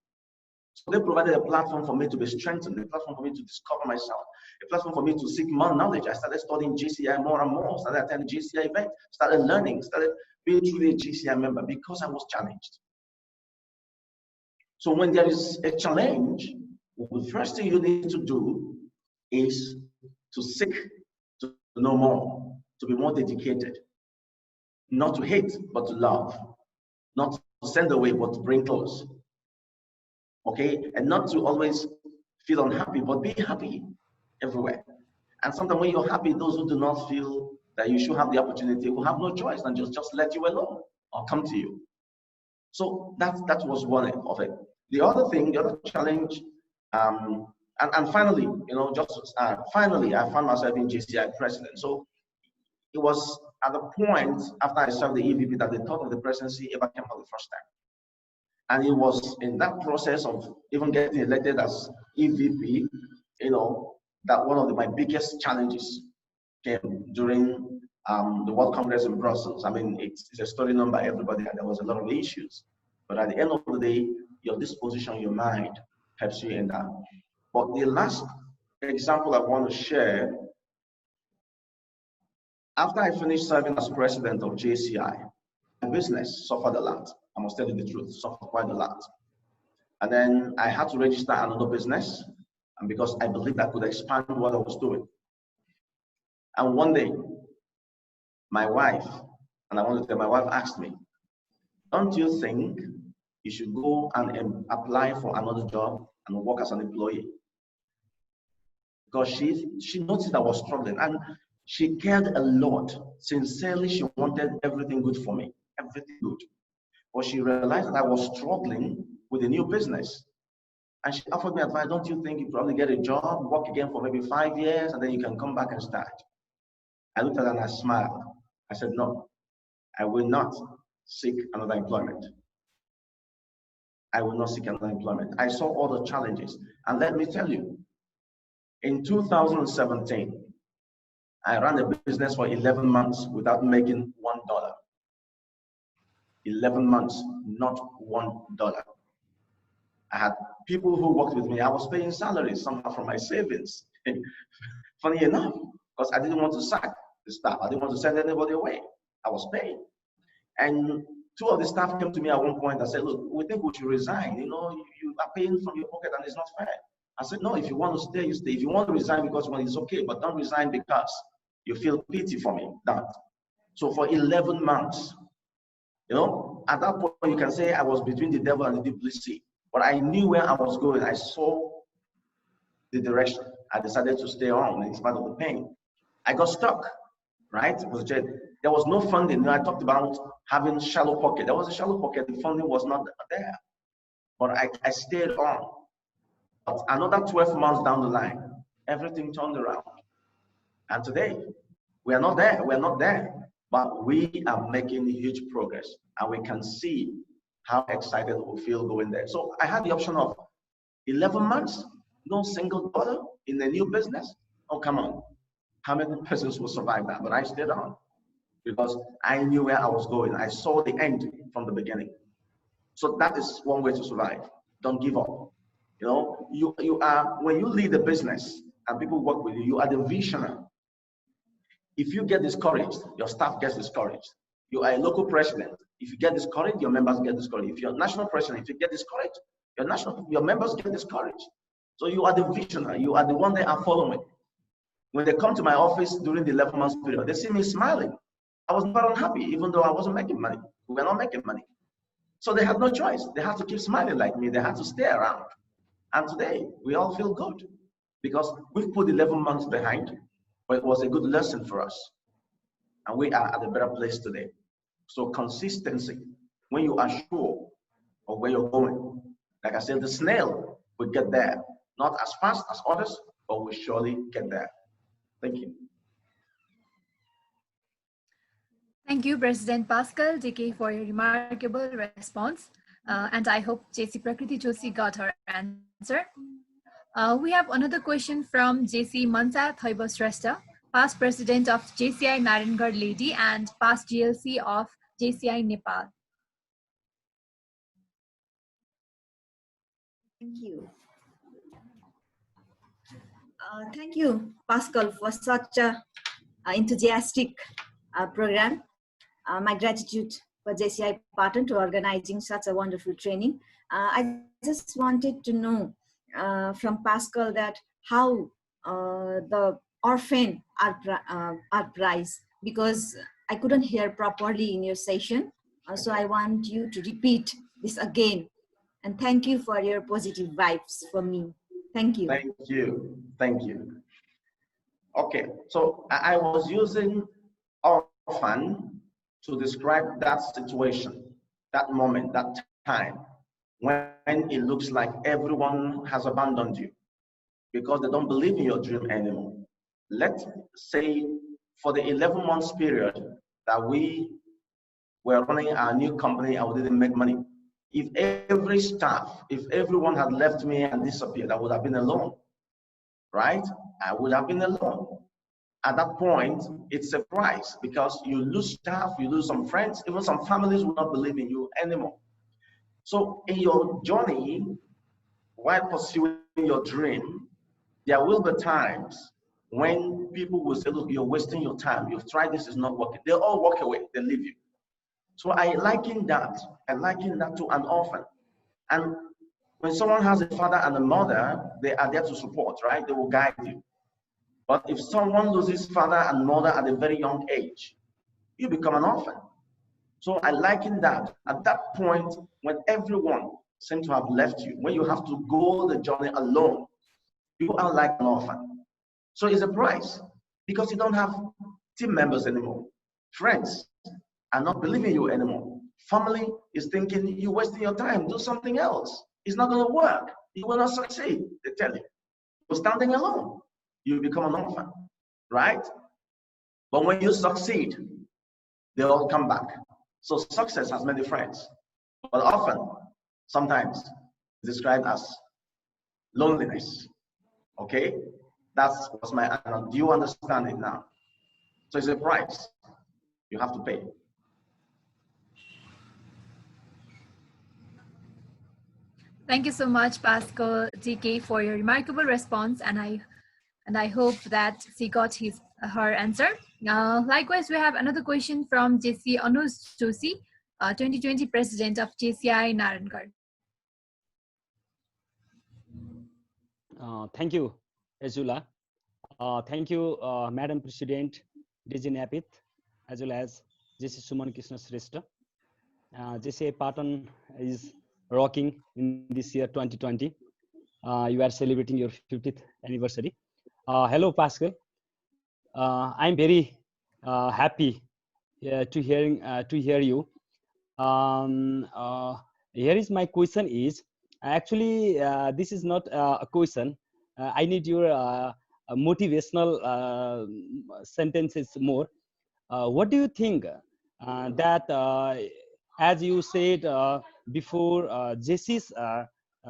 Speaker 6: So they provided a platform for me to be strengthened, a platform for me to discover myself, a platform for me to seek more knowledge. I started studying JCI more and more, started attending JCI events, started learning, started being truly a JCI member because I was challenged. So when there is a challenge, the first thing you need to do is to seek to know more, to be more dedicated, not to hate, but to love, not to send away, but to bring close. Okay, and not to always feel unhappy, but be happy everywhere. And sometimes when you're happy, those who do not feel that you should have the opportunity will have no choice and just let you alone or come to you. So that was one of it. The other thing, the other challenge, and finally, finally, I found myself in JCI president. So it was at the point after I served the EVP that the thought of the presidency ever came for the first time. And it was in that process of even getting elected as EVP, that one of my biggest challenges came during the World Congress in Brussels. I mean, it's a story known by everybody, and there was a lot of issues. But at the end of the day, your disposition, your mind helps you in that. But the last example I want to share After I finished serving as president of JCI, my business suffered a lot. I must tell you the truth, suffered quite a lot. And then I had to register another business, and because I believed I could expand what I was doing. And one day, my wife, and I want to tell my wife asked me, don't you think you should go and apply for another job and work as an employee? Because she noticed I was struggling, and she cared a lot. Sincerely, she wanted everything good for me, everything good. But she realized that I was struggling with a new business. And she offered me advice, don't you think you probably get a job, work again for maybe 5 years, and then you can come back and start? I looked at her and I smiled. I said, no, I will not seek another employment. I will not seek another employment. I saw all the challenges. And let me tell you, in 2017, I ran a business for 11 months without making $1. 11 months, not $1. I had people who worked with me. I was paying salaries somehow from my savings. Funny enough, because I didn't want to sack the staff. I didn't want to send anybody away. I was paying. And two of the staff came to me at one point and said, look, we think we should resign. You know, you are paying from your pocket and it's not fair. I said, no, if you want to stay, you stay. If you want to resign because one is okay, but don't resign because you feel pity for me. Don't. So for 11 months, you know, at that point, you can say I was between the devil and the deep blue sea. But I knew where I was going. I saw the direction. I decided to stay on in spite of the pain. I got stuck, right? There was no funding. You know, I talked about having shallow pocket. There was a shallow pocket. The funding was not there. But I stayed on. But another 12 months down the line, everything turned around. And today, we are not there. We are not there. But we are making huge progress. And we can see how excited we feel going there. So I had the option of 11 months, no single dollar in a new business. Oh, come on. How many persons will survive that? But I stayed on because I knew where I was going. I saw the end from the beginning. So that is one way to survive. Don't give up. You know, you are, when you lead a business and people work with you, you are the visionary. If you get discouraged, your staff gets discouraged. You are a local president. If you get discouraged, your members get discouraged. If you're a national president, if you get discouraged, your members get discouraged. So you are the visionary. You are the one they are following. When they come to my office during the 11 months period, they see me smiling. I was not unhappy, even though I wasn't making money. We were not making money. So they had no choice. They had to keep smiling like me. They had to stay around. And today, we all feel good because we've put 11 months behind, but it was a good lesson for us. And we are at a better place today. So consistency, when you are sure of where you're going, like I said, the snail will get there, not as fast as others, but will surely get there. Thank you.
Speaker 7: Thank you, President Paschal Dike, for your remarkable response. And I hope JC Prakriti Joshi got her answer. We have another question from JC Mansa Thaiba Shrestha, past president of JCI Narangarh Lady and past GLC of JCI Nepal.
Speaker 9: Thank you. Thank you, Paschal, for such a enthusiastic program. My gratitude for JCI Patan to organizing such a wonderful training. I just wanted to know from Paschal that how the orphan are priced, because I couldn't hear properly in your session. So I want you to repeat this again. And thank you for your positive vibes for me. Thank you.
Speaker 6: Thank you. Thank you. Okay, so I was using orphan to describe that situation, that moment, that time, when it looks like everyone has abandoned you because they don't believe in your dream anymore. Let's say for the 11 months period that we were running our new company and we didn't make money, if every staff, if everyone had left me and disappeared, I would have been alone, right? I would have been alone. At that point, it's a price because you lose staff, you lose some friends, even some families will not believe in you anymore. So in your journey, while pursuing your dream, there will be times when people will say, look, you're wasting your time, you've tried this, is not working, they'll all walk away, they leave you. So I liken that to an orphan. And when someone has a father and a mother, they are there to support, right? They will guide you. But if someone loses father and mother at a very young age, you become an orphan. So I liken that. At that point, when everyone seems to have left you, when you have to go the journey alone, you are like an orphan. So it's a price because you don't have team members anymore. Friends are not believing you anymore. Family is thinking you're wasting your time, do something else. It's not going to work. You will not succeed, they tell you. You're standing alone. You become an orphan, right? But when you succeed, they all come back. So success has many friends, but often, sometimes, described as loneliness. Okay? That's what's my answer. Do you understand it now? So it's a price you have to pay.
Speaker 7: Thank you so much, Paschal Dike, for your remarkable response, and I hope that she got her answer. Likewise, we have another question from JC Anuj Joshi, 2020 President of JCI Narayankar.
Speaker 10: Thank you, Azula. Thank you, Madam President DG Napith, as well as JC Suman Krishna Shrestha. JCI Patan is rocking in this year 2020. You are celebrating your 50th anniversary. Hello, Paschal. I'm very happy to hear you. Here is my question is, actually, this is not a question. I need your motivational sentences more. What do you think that, as you said before, JCs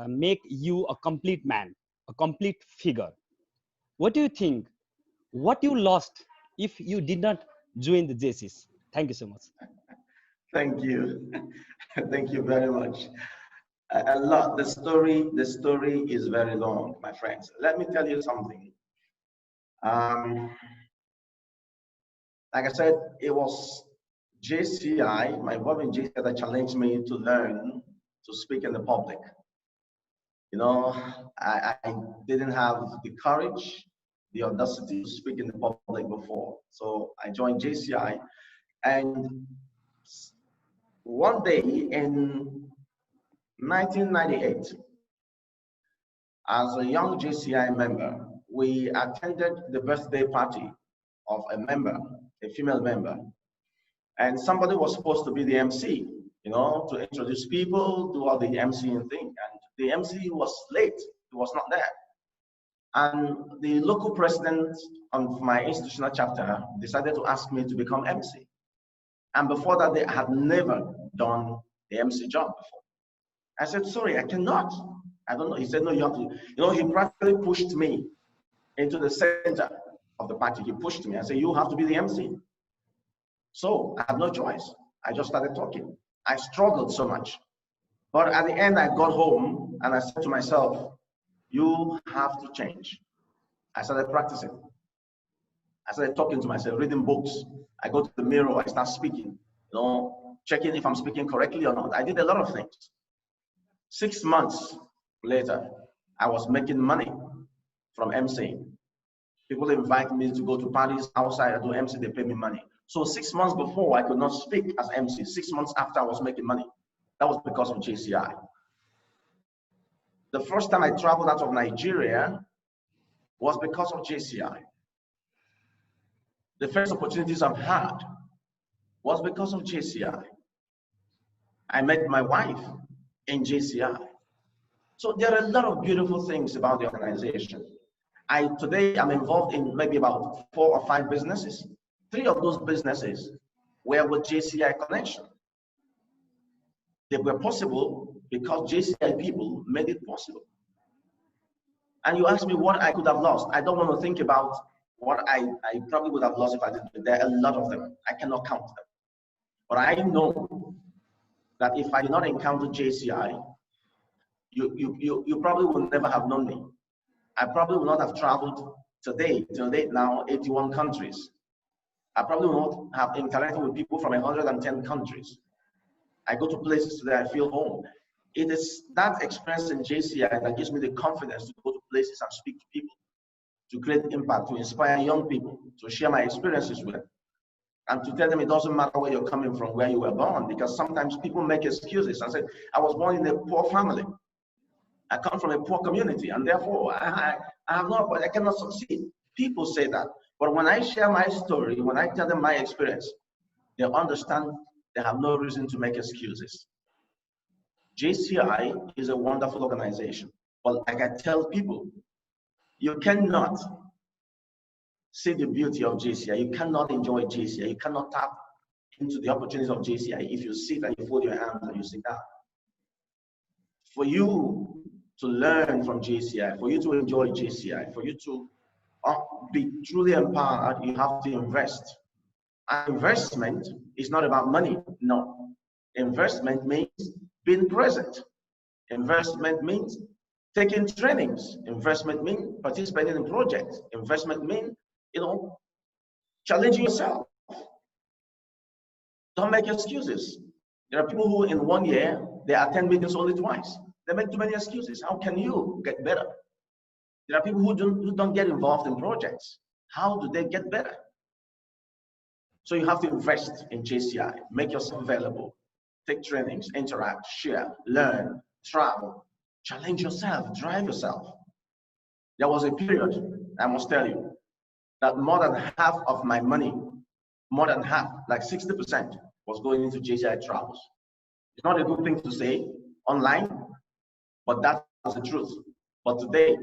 Speaker 10: make you a complete man, a complete figure? What do you think? What you lost if you did not join the JCs? Thank you so much.
Speaker 6: Thank you. Thank you very much. A lot. The story is very long, my friends. Let me tell you something. Like I said, it was JCI, my involvement in JCI, that challenged me to learn to speak in the public. You know, I didn't have the courage, the audacity to speak in the public before. So I joined JCI, and one day in 1998, as a young JCI member, we attended the birthday party of a member, a female member, and somebody was supposed to be the MC, you know, to introduce people, do all the MCing thing, and the MC was late, he was not there. And the local president of my institutional chapter decided to ask me to become MC. And before that, they had never done the MC job before. I said, sorry, I cannot. I don't know. He said, no, you have to. You know, he practically pushed me into the center of the party. He pushed me. I said, you have to be the MC. So I had no choice. I just started talking. I struggled so much. But at the end, I got home and I said to myself, you have to change. I started practicing. I started talking to myself, reading books. I go to the mirror, I start speaking, you know, checking if I'm speaking correctly or not. I did a lot of things. 6 months later, I was making money from MCing. People invite me to go to parties outside, I do MC, they pay me money. So 6 months before, I could not speak as MC. 6 months after, I was making money. That was because of JCI. The first time I traveled out of Nigeria was because of JCI. The first opportunities I've had was because of JCI. I met my wife in JCI. So there are a lot of beautiful things about the organization. Today I'm involved in maybe about 4 or 5 businesses. 3 of those businesses were with JCI connection. They were possible because JCI people made it possible. And you ask me what I could have lost. I don't want to think about what I probably would have lost if I didn't. There are a lot of them. I cannot count them. But I know that if I did not encounter JCI, you probably would never have known me. I probably would not have traveled Today, till date now, 81 countries. I probably won't have interacted with people from 110 countries. I go to places today, I feel home. It is that experience in JCI that gives me the confidence to go to places and speak to people, to create impact, to inspire young people, to share my experiences with them, and to tell them it doesn't matter where you're coming from, where you were born, because sometimes people make excuses and say, I was born in a poor family. I come from a poor community, and therefore I cannot succeed. People say that. But when I share my story, when I tell them my experience, they understand they have no reason to make excuses. JCI is a wonderful organization. But like I tell people, you cannot see the beauty of JCI. You cannot enjoy JCI. You cannot tap into the opportunities of JCI if you sit and you fold your hands and you sit down. For you to learn from JCI, for you to enjoy JCI, for you to be truly empowered, you have to invest. And investment is not about money, no. Investment means being present. Investment means taking trainings. Investment means participating in projects. Investment means, challenging yourself. Don't make excuses. There are people who in 1 year, they attend meetings only twice. They make too many excuses. How can you get better? There are people who don't get involved in projects. How do they get better? So you have to invest in JCI, make yourself available, take trainings, interact, share, learn, travel, challenge yourself, drive yourself. There was a period, I must tell you, that more than half of my money, more than half, like 60%, was going into JCI travels. It's not a good thing to say online, but that was the truth. But today,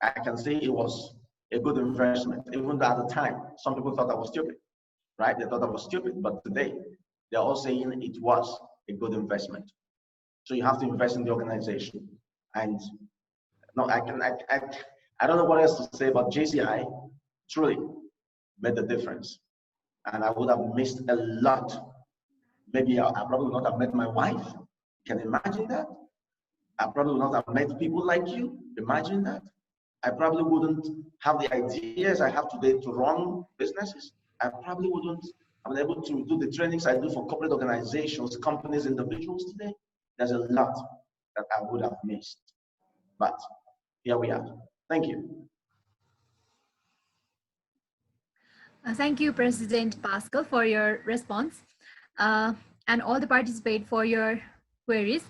Speaker 6: I can say it was a good investment, even though at the time, some people thought I was stupid, right? They thought I was stupid, but today, they're all saying it was a good investment. So you have to invest in the organization. And no, I don't know what else to say, but JCI truly made the difference. And I would have missed a lot. Maybe I probably would not have met my wife. Can you imagine that? I probably would not have met people like you. Imagine that. I probably wouldn't have the ideas I have today to run businesses. I probably wouldn't have been able to do the trainings I do for corporate organizations, companies, individuals today. There's a lot that I would have missed. But here we are. Thank you.
Speaker 7: Thank you, President Paschal, for your response and all the participants for your queries.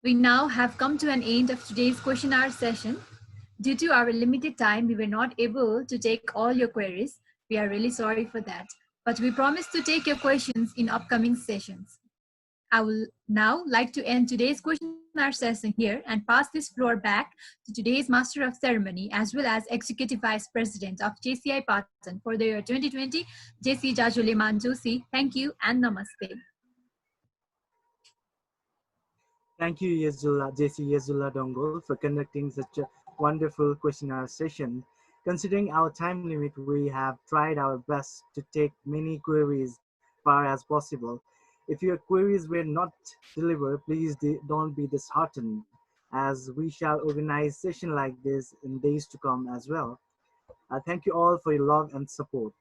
Speaker 7: We now have come to an end of today's question hour session. Due to our limited time, we were not able to take all your queries. We are really sorry for that, but we promise to take your questions in upcoming sessions. I will now like to end today's question hour session here and pass this floor back to today's Master of Ceremony as well as Executive Vice President of JCI Patan for the year 2020, JC Jajuleman Joshi. Thank you and namaste.
Speaker 2: Thank you, JC Yezula Dongol, for conducting such a wonderful question hour session. Considering our time limit, we have tried our best to take many queries far as possible. If your queries were not delivered, please don't be disheartened, as we shall organize sessions like this in days to come as well. Thank you all for your love and support.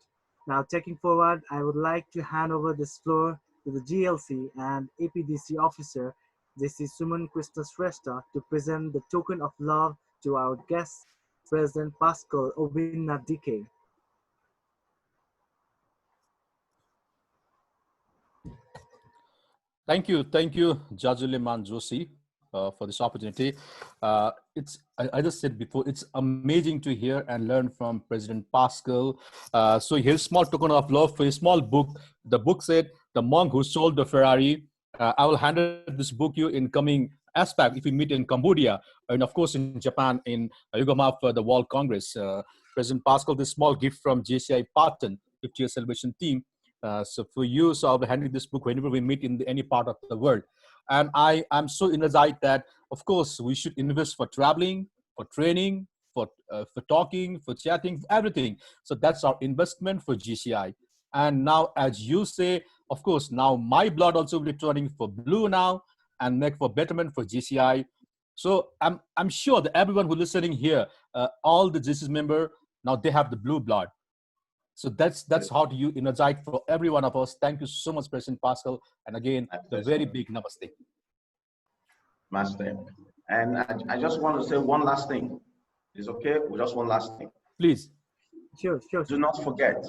Speaker 2: Now, taking forward, I would like to hand over this floor to the GLC and APDC officer, JC Suman Krishna Shrestha, to present the token of love to our guest, President Paschal Obinna Dike.
Speaker 4: Thank you, Jajuleman Joshi, for this opportunity. I just said before, it's amazing to hear and learn from President Paschal. So here's a small token of love for a small book. The book said, "The Monk Who Sold the Ferrari." I will hand this book you in coming aspect if we meet in Cambodia, and of course in Japan in Yokohama for the World Congress. President Paschal, this small gift from JCI Patan 50-year celebration team. So for you, so I'll be handing this book whenever we meet in any part of the world. And I'm so energized that, of course, we should invest for traveling, for training, for talking, for chatting, for everything. So that's our investment for GCI. And now, as you say, of course, now my blood also will be turning for blue now and make for betterment for GCI. So I'm sure that everyone who's listening here, all the GCI member, Now they have the blue blood. So that's how do you energize for every one of us. Thank you so much, President Paschal. And again, the very big namaste.
Speaker 6: Master. And I just want to say one last thing. Is okay? Just one last thing.
Speaker 4: Please.
Speaker 2: Sure.
Speaker 6: Do not forget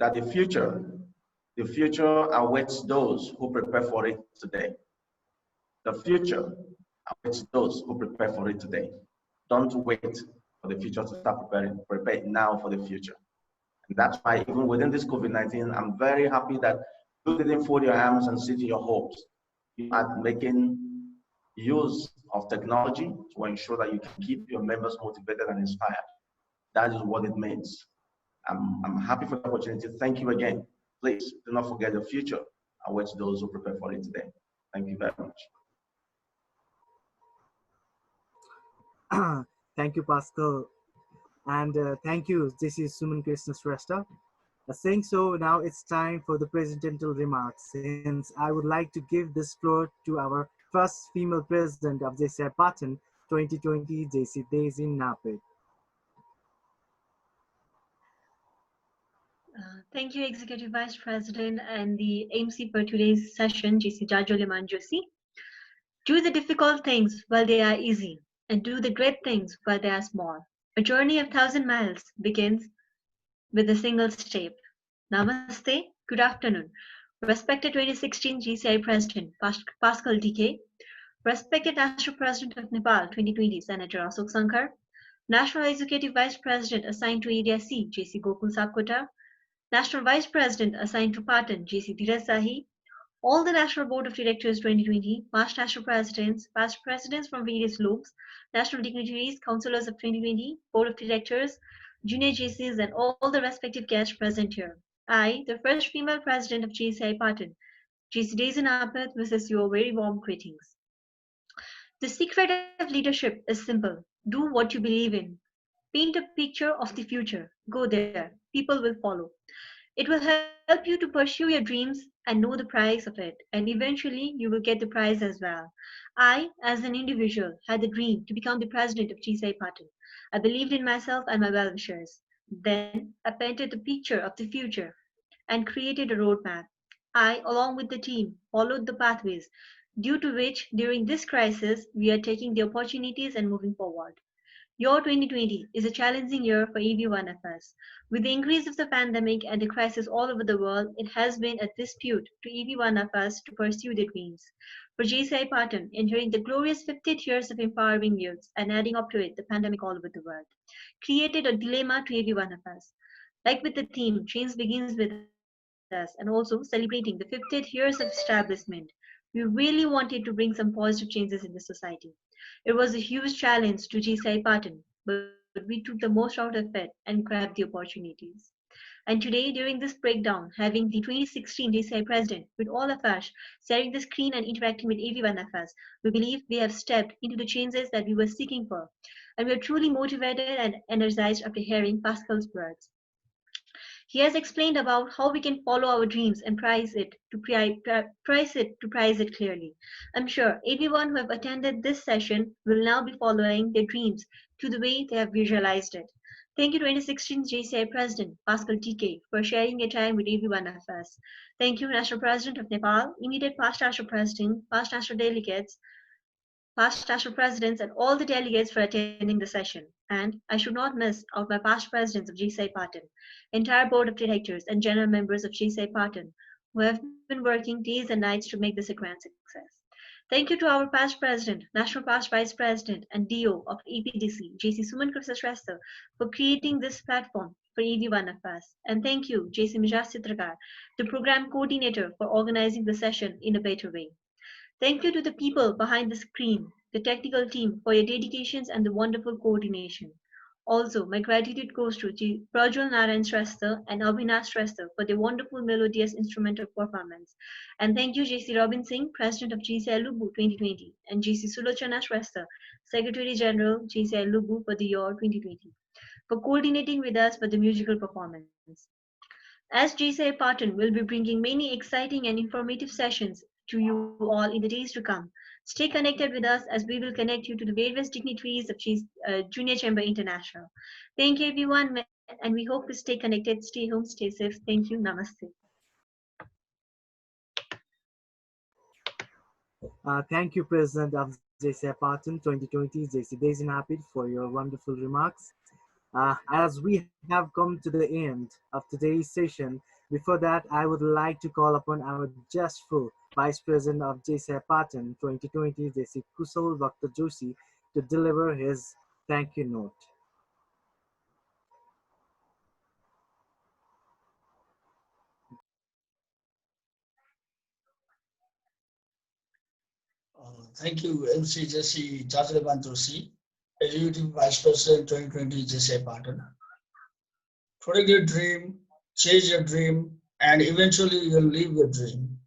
Speaker 6: that the future awaits those who prepare for it today. The future awaits those who prepare for it today. Don't wait for the future to start preparing. Prepare now for the future. And that's why even within this COVID-19, I'm very happy that you didn't fold your arms and sit in your homes. You are making use of technology to ensure that you can keep your members motivated and inspired. That is what it means. I'm happy for the opportunity. Thank you again. Please do not forget the future awaits those who prepare for it today. Thank you very much.
Speaker 2: Thank you, Pascal. And thank you, this is Suman Krishna Shrestha. Saying so, now it's time for the presidential remarks, since I would like to give this floor to our first female president of JCI Patan 2020, JC Daisy Napit.
Speaker 11: Thank you, Executive Vice President and the MC for today's session, JC Jajoliman Joshi. Do the difficult things while they are easy, and do the great things while they are small. A journey of 1,000 miles begins with a single step. Namaste, good afternoon. Respected 2016 JCI President Paschal Dike, respected National President of Nepal 2020 Senator Ashok Sankar, National Executive Vice President assigned to Area C JC Gokul Sapkota, National Vice President assigned to Patan JC Dheeraj Sahi, all the National Board of Directors 2020, past national presidents, past presidents from various lobes, national dignitaries, councillors of 2020, Board of Directors, junior JCs, and all the respective guests present here. I, the first female president of JCI Patan, JC Daisy Napit, wishes you a very warm greetings. The secret of leadership is simple. Do what you believe in. Paint a picture of the future. Go there. People will follow. It will help you to pursue your dreams and know the price of it. And eventually, you will get the prize as well. I, as an individual, had the dream to become the president of JCI Patan. I believed in myself and my well-wishers. Then, I painted the picture of the future and created a roadmap. I, along with the team, followed the pathways, due to which, during this crisis, we are taking the opportunities and moving forward. Your 2020 is a challenging year for every one of us. With the increase of the pandemic and the crisis all over the world, it has been a dispute to every one of us to pursue their dreams. For JCI Patan, entering the glorious 50th years of empowering youths and adding up to it the pandemic all over the world, created a dilemma to every one of us. Like with the theme, change begins with us, and also celebrating the 50th years of establishment, we really wanted to bring some positive changes in the society. It was a huge challenge to JCI Patan, but we took the most out of it and grabbed the opportunities. And today, during this breakdown, having the 2016 JCI President with all of us, sharing the screen and interacting with every one of us, we believe we have stepped into the changes that we were seeking for. And we are truly motivated and energized after hearing Pascal's words. He has explained about how we can follow our dreams and price it clearly. I'm sure everyone who have attended this session will now be following their dreams to the way they have visualized it. Thank you 2016 JCI President Paschal Dike for sharing your time with every one of us. Thank you National President of Nepal, immediate past national president, past national delegates, past national presidents, and all the delegates for attending the session. And I should not miss out my past presidents of JCI Patan, entire board of directors and general members of JCI Patan, who have been working days and nights to make this a grand success. Thank you to our past president, national past vice president, and DO of APDC, JC Suman Krishna Shrestha, for creating this platform for every one of us. And thank you, JC Mijas Chitrakar, the program coordinator, for organizing the session in a better way. Thank you to the people behind the screen, the technical team, for your dedications and the wonderful coordination. Also, my gratitude goes to Prajwal Narayan Shrestha and Avinash Shrestha for their wonderful melodious instrumental performance. And thank you, JC Robin Singh, President of JCI Lubu 2020, and JC Sulochana Shrestha, Secretary General, JCI Lubu for the year 2020, for coordinating with us for the musical performance. As JCI Patan will be bringing many exciting and informative sessions to you all in the days to come. Stay connected with us as we will connect you to the various dignitaries of Junior Chamber International. Thank you, everyone, and we hope to stay connected. Stay home, stay safe. Thank you. Namaste.
Speaker 2: Thank you, President of JCI Parton 2020, JC Daisy Napid, for your wonderful remarks. As we have come to the end of today's session, before that, I would like to call upon our justful Vice President of JCI Parton 2020, JC Kusal Dr. Joshi, to deliver his thank you note.
Speaker 12: Thank you, MC Jesse Jajalevan Joshi, Executive Vice President 2020 JCI Parton. Protect your dream, chase your dream, and eventually you'll live your dream.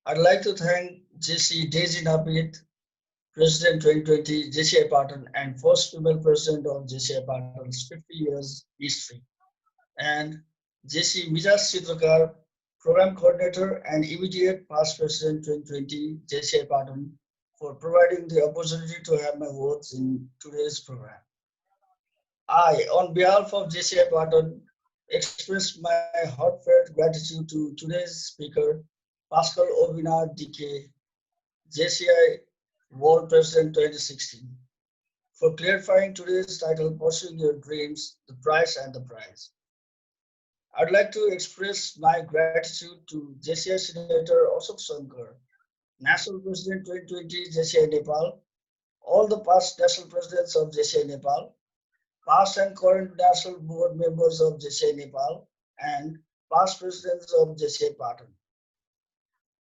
Speaker 12: I'd like to thank JC Daisy Napit, President 2020 JCI Parton, and first female president of JCI Parton's 50 years history, and JC Mijas Chitrakar, Program Coordinator and immediate past President 2020 JCI Parton, for providing the opportunity to have my words in today's program. I, on behalf of JCI Parton, express my heartfelt gratitude to today's speaker, Paschal Dike, JCI World President 2016, for clarifying today's title, Pursuing Your Dreams, the Price and the Prize. I'd like to express my gratitude to JCI Senator Ashok Shankar, National President 2020 JCI Nepal, all the past national presidents of JCI Nepal, past and current national board members of JCI Nepal, and past presidents of JCI Parton.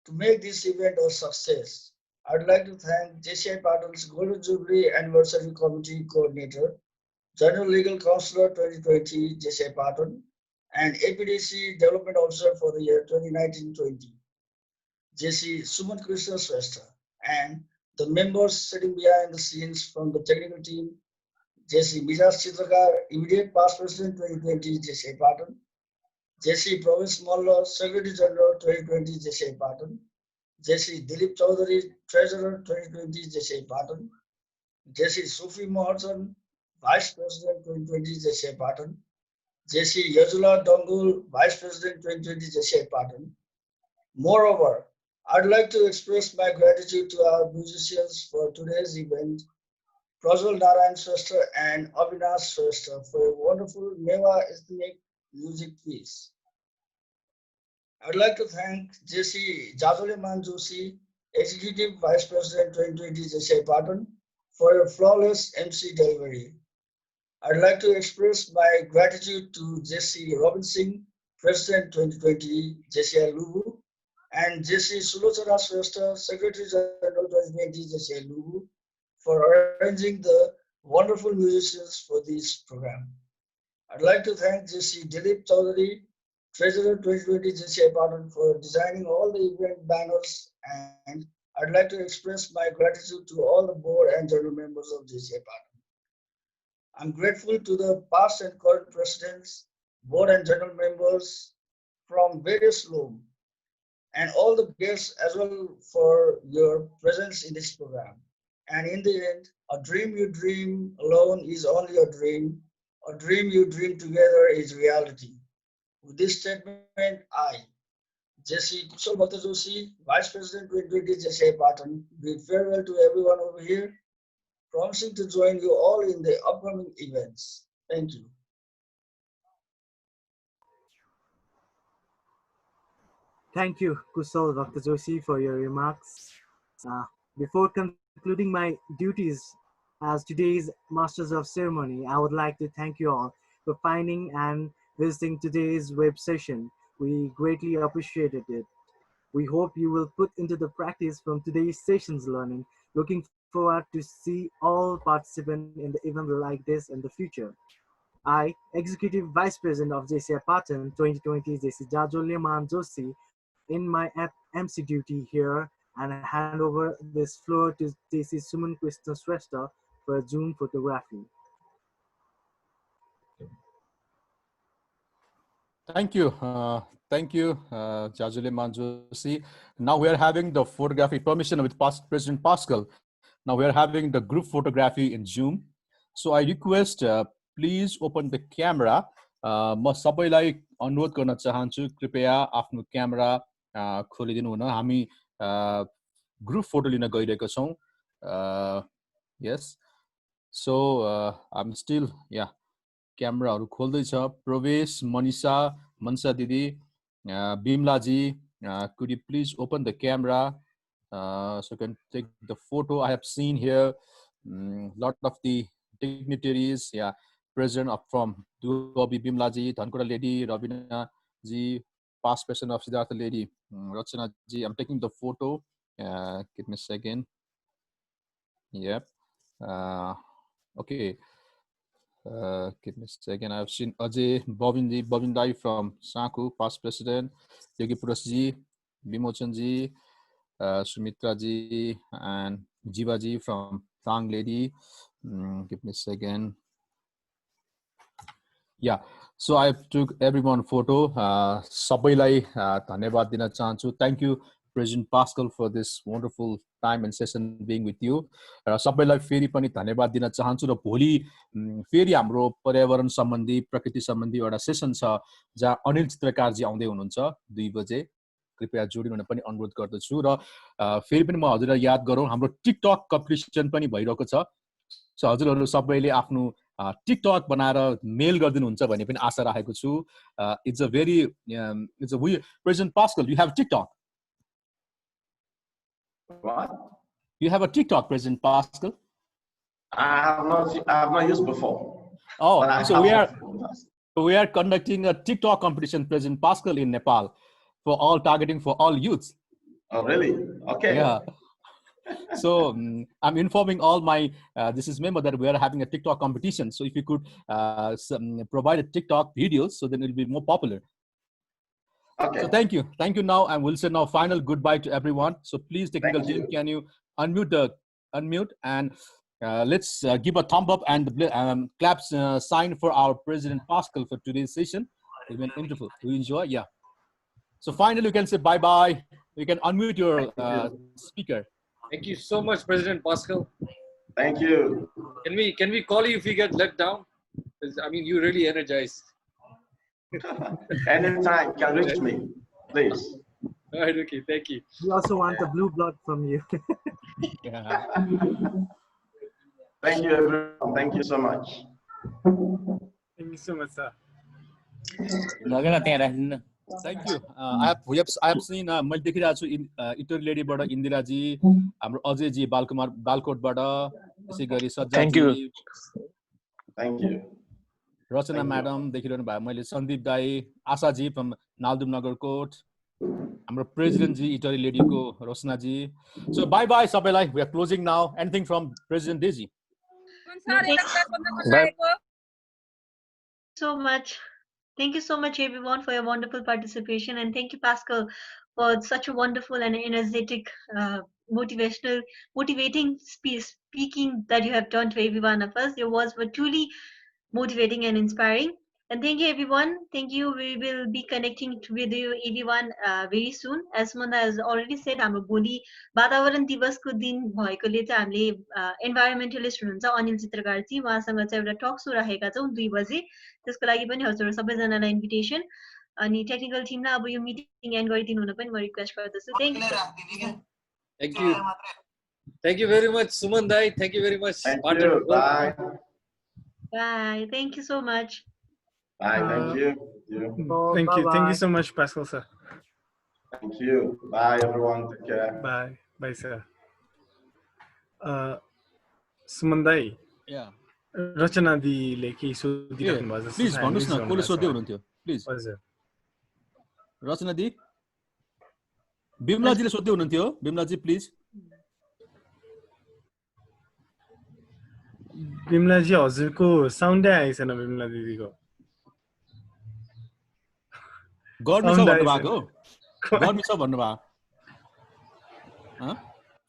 Speaker 12: To make this event a success, I'd like to thank JCI Parton's Golden Jubilee Anniversary Committee Coordinator, General Legal Counselor 2020 JCI Parton, and APDC Development Officer for the year 2019-20, JC Suman Krishna Shrestha, and the members sitting behind the scenes from the technical team, JC Mijas Chitrakar, immediate past President 2020 JCI Parton, JC Province Malla, Secretary General 2020 JCI Parton, JC Dilip Chaudhary, Treasurer 2020 JCI Parton, JC Sufi Maharjan, Vice President 2020 JCI Parton, JC Yajula Dongul, Vice President 2020 JCI Parton. Moreover, I'd like to express my gratitude to our musicians for today's event, Prajwal Narayan Shrestha and Avinash Shrestha, for a wonderful Meva ethnic music piece. I'd like to thank JC Jajaleman Joshi, Executive Vice President 2020 JCI Parton, for a flawless MC delivery. I'd like to express my gratitude to JC Robin Singh, President 2020 JCI Lubu, and JC Sulochana Shrestha, Secretary General 2020 JCI Lubu, for arranging the wonderful musicians for this program. I'd like to thank JC Dilip Chaudhary, Treasurer 2020 JCI Parton, for designing all the event banners, and I'd like to express my gratitude to all the board and general members of JCI Parton. I'm grateful to the past and current presidents, board and general members from various loom, and all the guests as well for your presence in this program. And in the end, a dream you dream alone is only a dream you dream together is reality. With this statement, I, JC Kusal Bhakta Joshi, Vice President 2020 JCI Parton, bid farewell to everyone over here, promising to join you all in the upcoming events. Thank you.
Speaker 2: Thank you, Kusal Dr. Joshi, for your remarks. Before concluding my duties as today's Masters of Ceremony, I would like to thank you all for finding and visiting today's web session. We greatly appreciated it. We hope you will put into the practice from today's session's learning. Looking forward to see all participants in the event like this in the future. I, Executive Vice President of JCI Parton 2020, JC Jajaleman Joshi, in my MC duty here, and I hand over this floor to JC Suman Krishna Shrestha for Zoom photography.
Speaker 4: Thank you. Thank you, Jajule Manjosi. Now we are having the photography permission with President Paschal. Now we are having the group photography in Zoom. So I request, please open the camera. म सबैलाई अनुरोध गर्न चाहन्छु कृपया आफ्नो camera खोलिदिनु हुन हामी group photo लिन गइरहेका छौं यस सो I'm still क्यामेराहरु खोल्दै छ प्रवेश मनीषा मनसा दिदी बिमला जी could you please open the camera so you can take the photo. I have seen here lot of the dignitaries present from Duobi Bimla ji, Dhankura lady, Rabina ji, past president of Siddhartha lady, Rachana ji. I'm taking the photo. Give me a second. Yep. Okay. Give me a second. I've seen Ajay, Bobin Dai from Saku, past president, Yogi Puras ji, Bimochan ji, Sumitra ji, and Jiva ji from Tang lady. Give me a second. Yeah, so I took everyone photo. Sabailai dhanyabad din chahanchu. Thank you, President Paschal, for this wonderful time and session being with you. Sabailai feri pani dhanyabad din chahanchu ra bholi feri hamro पर्यावरण सम्बन्धी प्रकृति सम्बन्धी एउटा session छ जहाँ अनिल चित्रकार जी आउँदै हुनुहुन्छ 2 बजे कृपया जोडिनु हुन पनि अनुरोध गर्दछु र फेरि पनि म हजुरलाई याद गरौँ हाम्रो टिकटक कम्पिटिसन पनि भइरहेको छ सो हजुरहरु सबैले आफ्नो टिकटक बनाएर मेल गर्दिनुहुन्छ भन्ने पनि आशा राखेको छु it's a President Paschal, you have TikTok.
Speaker 6: What?
Speaker 4: You have a TikTok, President Paschal?
Speaker 6: I have not used before.
Speaker 4: Oh, so we are conducting a TikTok competition, President Paschal, in Nepal for all targeting for all youths.
Speaker 6: Oh, really? Okay.
Speaker 4: Yeah. So I'm informing all my this is member that we are having a TikTok competition. So if you could provide a TikTok videos, so then it will be more popular.
Speaker 6: Okay.
Speaker 4: So thank you. Now, and we'll say now final goodbye to everyone. So please, technical team, can you unmute and let's give a thumb up and claps sign for our President Paschal for today's session. It's been wonderful. We enjoy. Yeah. So finally, you can say bye bye. You can unmute your speaker.
Speaker 8: Thank you so much, President Paschal.
Speaker 6: Thank you.
Speaker 8: Can we call you if we get let down? I mean, you really energized.
Speaker 6: Anytime, can reach me, please.
Speaker 8: All right, okay, thank you.
Speaker 2: We also want the blue blood from you.
Speaker 4: Yeah.
Speaker 6: Thank you, everyone. Thank you so much.
Speaker 1: Thank you so much, sir.
Speaker 4: Thank you. I have seen मैले देखिरहेको छु इटरी लेडीबाट इन्दिरा जी हाम्रो अजय जी बालकुमार बालकोटबाट त्यसै गरी Sajja ji
Speaker 6: Thank you.
Speaker 4: Rachana madam देखिरहनु भयो मैले सन्दीप दाई आशा जी फ्रम नालदुम नगरकोट हाम्रो प्रेसिडेन्ट जी इटरी लेडीको Roshana ji so bye bye सबैलाई we are closing now anything from president Daisy
Speaker 11: so much. Thank you so much, everyone, for your wonderful participation, and thank you, Paschal, for such a wonderful and energetic, motivating speaking that you have done to every one of us. Your words were truly motivating and inspiring. And thank you, everyone. Thank you. We will be connecting with you, everyone, very soon. As Mona has already said, हाम्रो भोलि वातावरण दिवसको दिन भएकोले चाहिँ हामीले environmentalist हुनुहुन्छ अनिल चित्रकारजी उहाँसँग चाहिँ एउटा टक शो राखेका छौँ 2 बजे त्यसको लागि पनि हजुर सबैजनालाई इन्भिटेसन अनि टेक्निकल टिमलाई अब यो मिटिङ एन्ड गरिदिनु हुन पनि म रिक्वेस्ट गर्दछु
Speaker 8: Thank you very much, Suman Dai. Thank you very much.
Speaker 6: Thank you. Bye.
Speaker 11: Bye. Thank you so much.
Speaker 6: Bye. Thank you.
Speaker 1: Thank you so much, Paschal, sir.
Speaker 6: Thank you. Bye, everyone. Take care.
Speaker 1: Bye. Bye, sir. Sumandai.
Speaker 4: Yeah.
Speaker 1: रचना दीले केही सोधिराख्नु भएको छ
Speaker 4: please भन्नुस् न कोले सोध्दै हुनुहुन्थ्यो please
Speaker 1: हजुर
Speaker 4: रचना दी बिमला जीले सोध्दै हुनुहुन्थ्यो बिमला जी प्लिज
Speaker 1: बिमला जी हजुरको साउन्डै आएछन बिमला दिदीको
Speaker 4: गर्मी छ भन्नु भएको गर्मी छ भन्नु भएको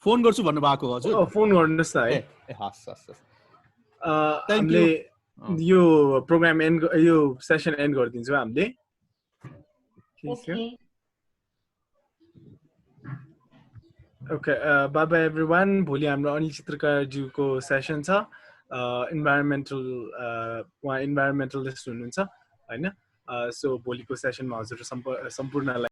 Speaker 4: फोन गर्छु भन्नु भएको हजुर
Speaker 1: फोन गर्नुस् न है
Speaker 4: ए हस् हस्
Speaker 1: हामीले यो प्रोग्राम एन्ड यो सेसन एन्ड गरिदिन्छौँ हामीले
Speaker 11: Okay.
Speaker 1: Okay, bye bye everyone. भोलि हाम्रो अनिल चित्रकारज्यूको सेसन छ इन्भाइरोमेन्टलिस्ट हुनुहुन्छ हैन सो भोलिको सेसनमा हजुर सम्पूर्णलाई